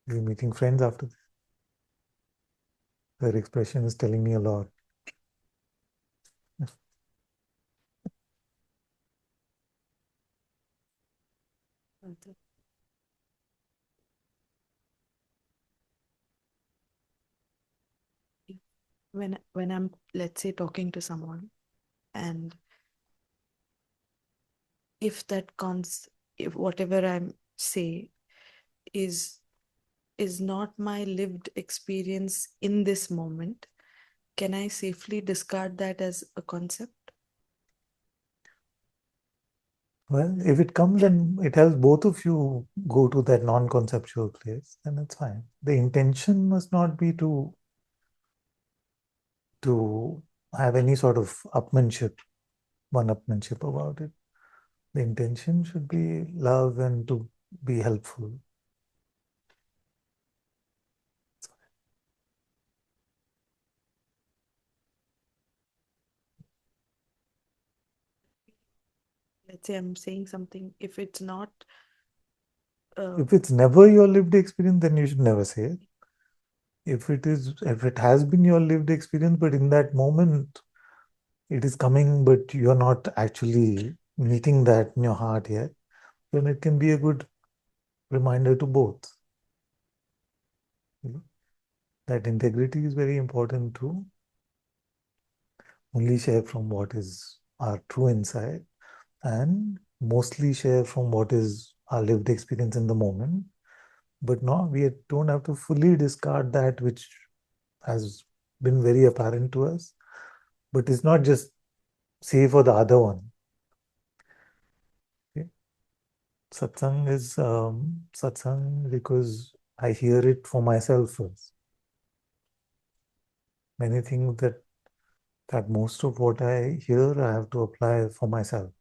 We're meeting friends after this. Her expression is telling me a lot. When I'm, let's say, talking to someone, and if if whatever I'm say is not my lived experience in this moment, can I safely discard that as a concept? Well, if it comes and it helps both of you go to that non-conceptual place, then it's fine. The intention must not be to have any sort of one-upmanship about it. The intention should be love and to be helpful. Let's say I'm saying something, if it's not If it's never your lived experience, then you should never say it. If it has been your lived experience, but in that moment it is coming, but you're not actually meeting that in your heart yet, then it can be a good reminder to both. You know, that integrity is very important to only share from what is our true insight and mostly share from what is our lived experience in the moment. But no, we don't have to fully discard that which has been very apparent to us. But it's not just say for the other one. Okay? Satsang is satsang because I hear it for myself first. Many things that most of what I hear I have to apply for myself.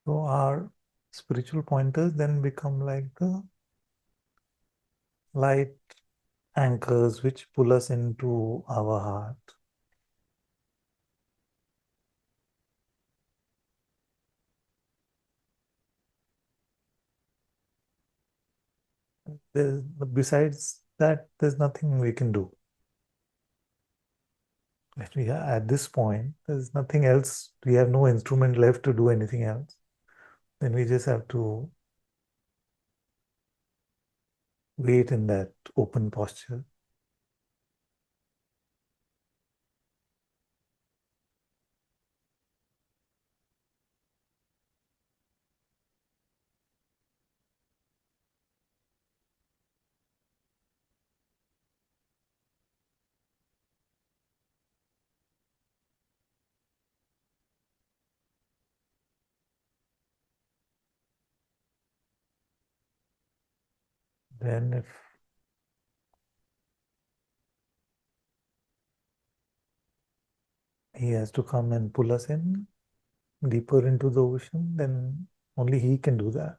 So our spiritual pointers then become like the light anchors which pull us into our heart. There's, besides that, there's nothing we can do. At this point, there's nothing else. We have no instrument left to do anything else. Then we just have to wait in that open posture. Then, if he has to come and pull us in deeper into the ocean, then only he can do that.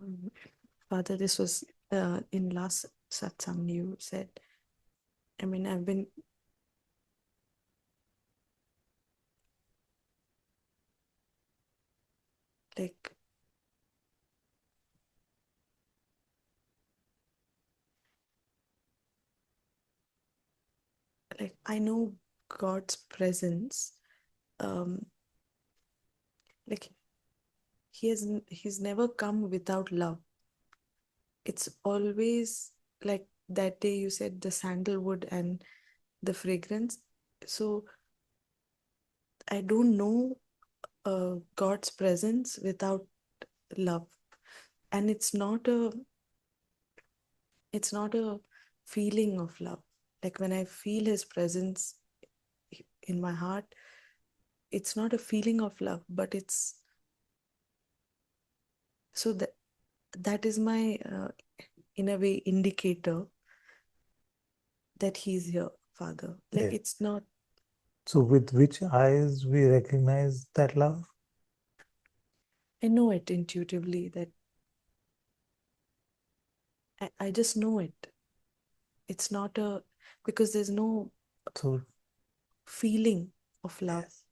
Mm. Father, this was in last satsang you said. I mean, I've been like I know God's presence. Um, like he's never come without love. It's always like that day you said the sandalwood and the fragrance. So I don't know God's presence without love. And it's not a feeling of love. Like when I feel his presence in my heart, it's not a feeling of love, but it's so that is my in a way indicator that he's here, Father. Like Yeah. it's not. So with which eyes we recognize that love? I know it intuitively that I just know it. It's not a because there's no So feeling of love. yes.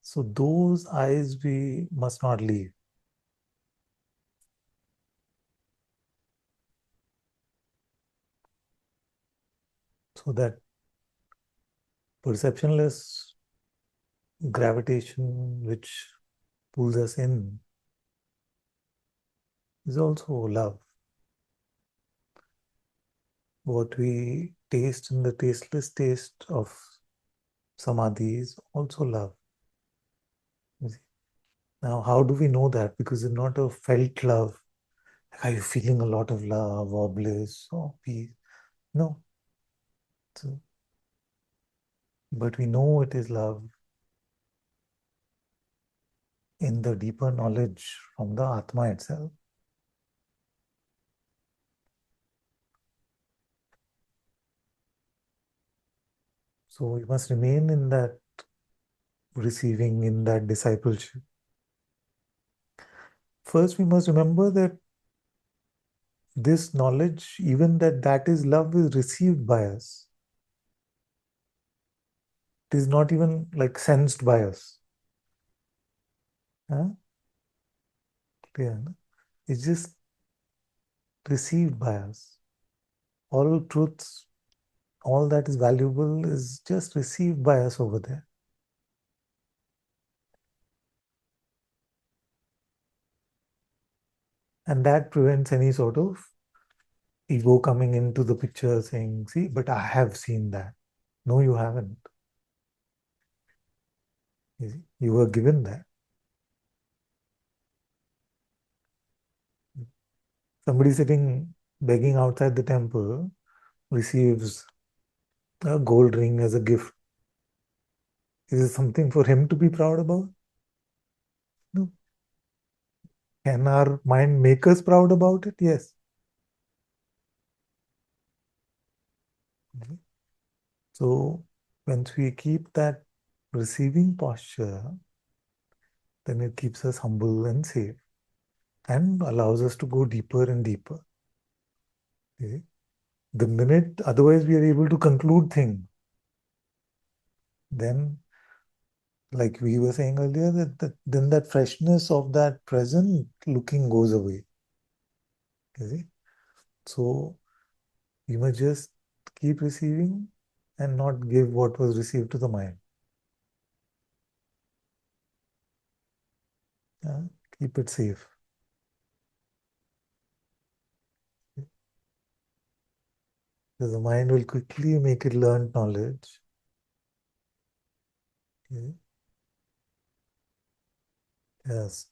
So those eyes we must not leave. So that perceptionless gravitation which pulls us in is also love. What we taste in the tasteless taste of samadhi is also love. Now, how do we know that? Because it's not a felt love. Like, are you feeling a lot of love or bliss or peace? No. So, but we know it is love in the deeper knowledge from the Atma itself. So we must remain in that receiving, in that discipleship. First, we must remember that this knowledge, even that is love, is received by us. It is not even like sensed by us. Huh? Clear, no? It's just received by us. All truths, all that is valuable is just received by us over there. And that prevents any sort of ego coming into the picture saying, see, but I have seen that. No, you haven't. You see, you were given that. Somebody sitting begging outside the temple receives a gold ring as a gift. Is it something for him to be proud about? No. Can our mind make us proud about it? Yes. Okay. So once we keep that receiving posture, then it keeps us humble and safe and allows us to go deeper and deeper. Okay. The minute otherwise we are able to conclude things, then like we were saying earlier, then that freshness of that present looking goes away. You see? So you must just keep receiving and not give what was received to the mind. Yeah? Keep it safe. Because the mind will quickly make it learn knowledge. Okay? Yes.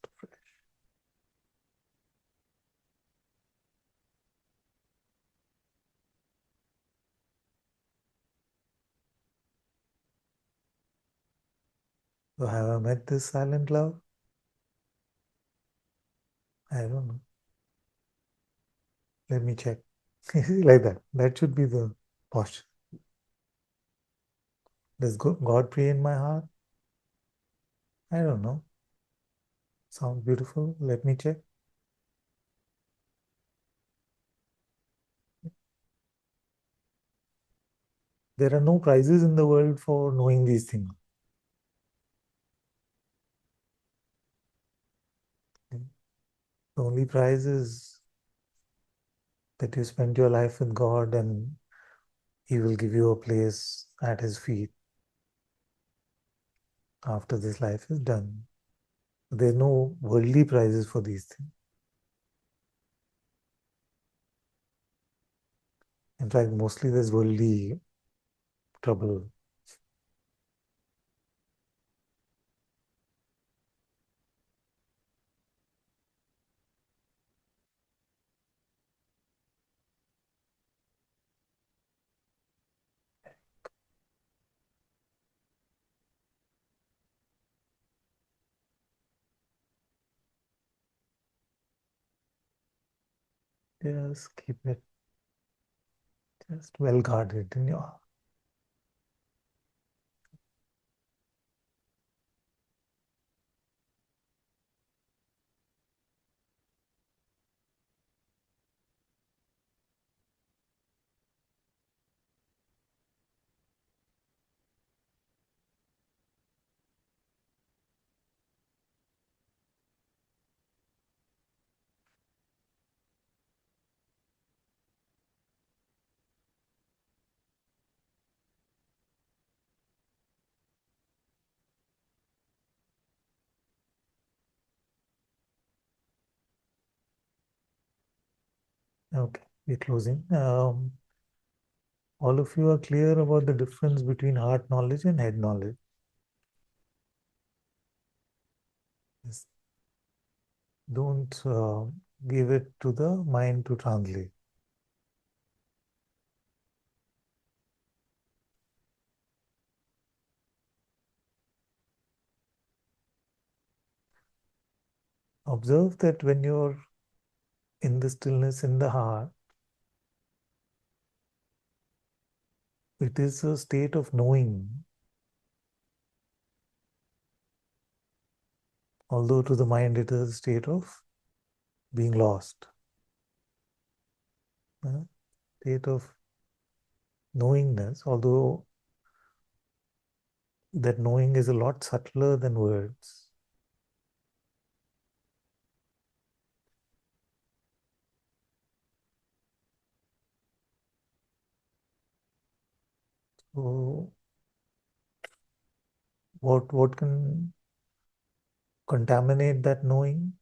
So have I met this silent love? I don't know. Let me check. Like that. That should be the posture. Does God pray in my heart? I don't know. Sounds beautiful. Let me check. There are no prizes in the world for knowing these things. The only prize is that you spend your life with God and He will give you a place at His feet after this life is done. So there's no worldly prizes for these things. In fact, mostly there's worldly trouble. Just keep it just well guarded in your heart. Okay, we're closing. All of you are clear about the difference between heart knowledge and head knowledge. Yes. Don't give it to the mind to translate. Observe that when you're in the stillness in the heart, it is a state of knowing, although to the mind it is a state of being lost. State of knowingness, although that knowing is a lot subtler than words. So what can contaminate that knowing?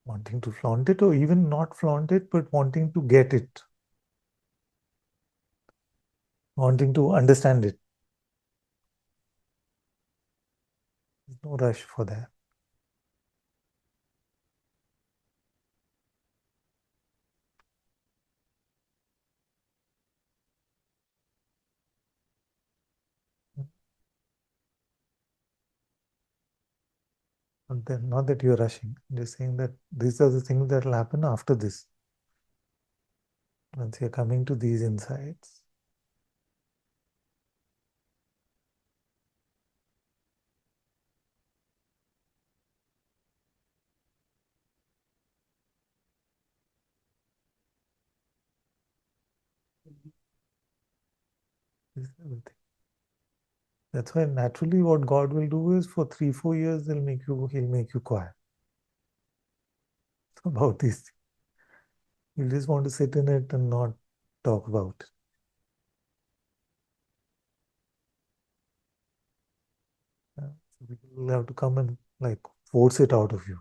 Wanting to flaunt it, or even not flaunt it, but wanting to get it, wanting to understand it. There's no rush for that. Not that you're rushing, I'm just saying that these are the things that will happen after this. Once you're coming to these insights, this is everything. That's why naturally what God will do is for 3-4 years he'll make you quiet about these things. You just want to sit in it and not talk about it. So people will have to come and like force it out of you.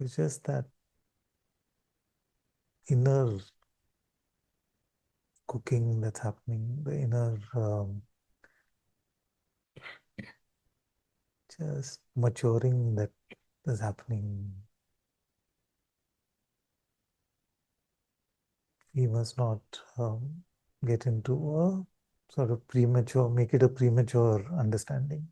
It's just that inner cooking that's happening, the inner just maturing that is happening. We must not get into a sort of premature, make it a premature understanding.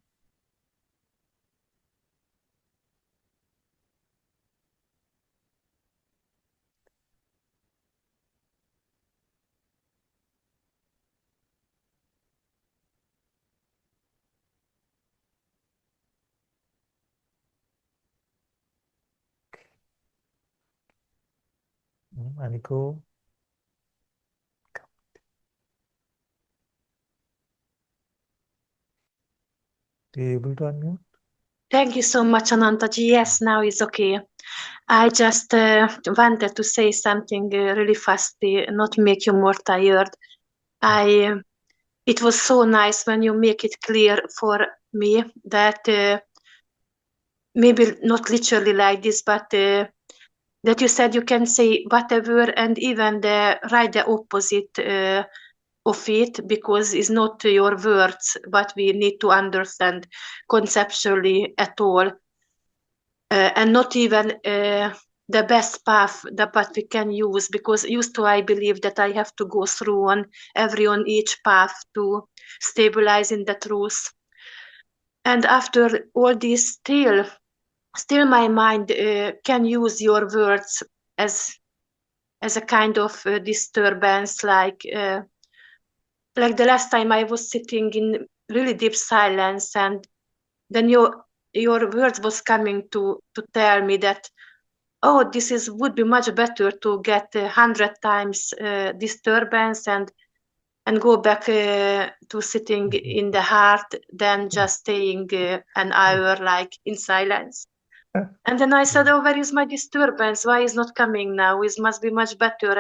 Aniko, are you able to unmute? Thank you so much, Ananta-ji. Yes, now it's okay. I just wanted to say something really fast, not make you more tired. It was so nice when you make it clear for me that maybe not literally like this, but that you said you can say whatever and even the opposite of it, because it's not your words, but we need to understand conceptually at all, and not even the best path that we can use, because used to I believe that I have to go through on each path to stabilize in the truth. And after all this, still my mind can use your words as a kind of disturbance, like the last time I was sitting in really deep silence, and then your words was coming to tell me that, oh, this is would be much better to get 100 times disturbance and go back to sitting in the heart than just staying an hour like in silence. And then I said, oh, where is my disturbance? Why is not coming now? It must be much better.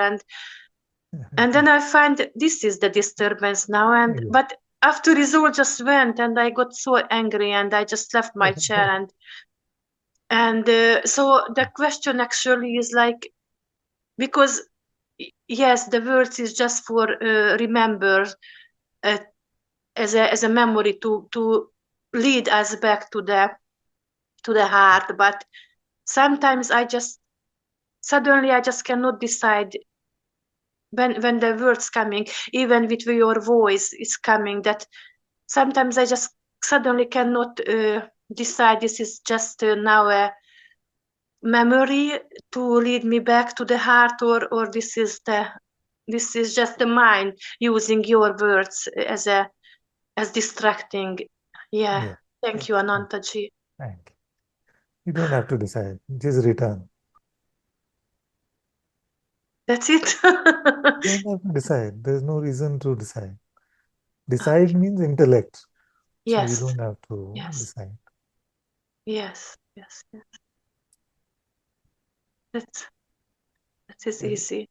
And then I find this is the disturbance now. But after it all just went, and I got so angry, and I just left my chair. And so the question actually is like, because yes, the words is just for remember, as a memory to lead us back to the heart. But sometimes I just suddenly I just cannot decide when the words coming, even with your voice is coming, that sometimes I just suddenly cannot decide this is just now a memory to lead me back to the heart, or this is just the mind using your words as distracting. Yeah. Thank you, Ananta-ji. Thank you. You don't have to decide. Just return. That's it. You don't have to decide. There's no reason to decide. Decide means intellect. So you Yes. don't have to Yes. decide. Yes. That is easy.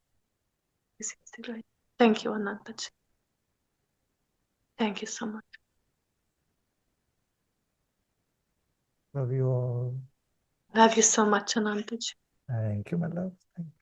It's easy, right? Thank you, Ananta-ji. Thank you so much. Love you all. Love you so much, Ananta-ji. Thank you, my love. Thank you.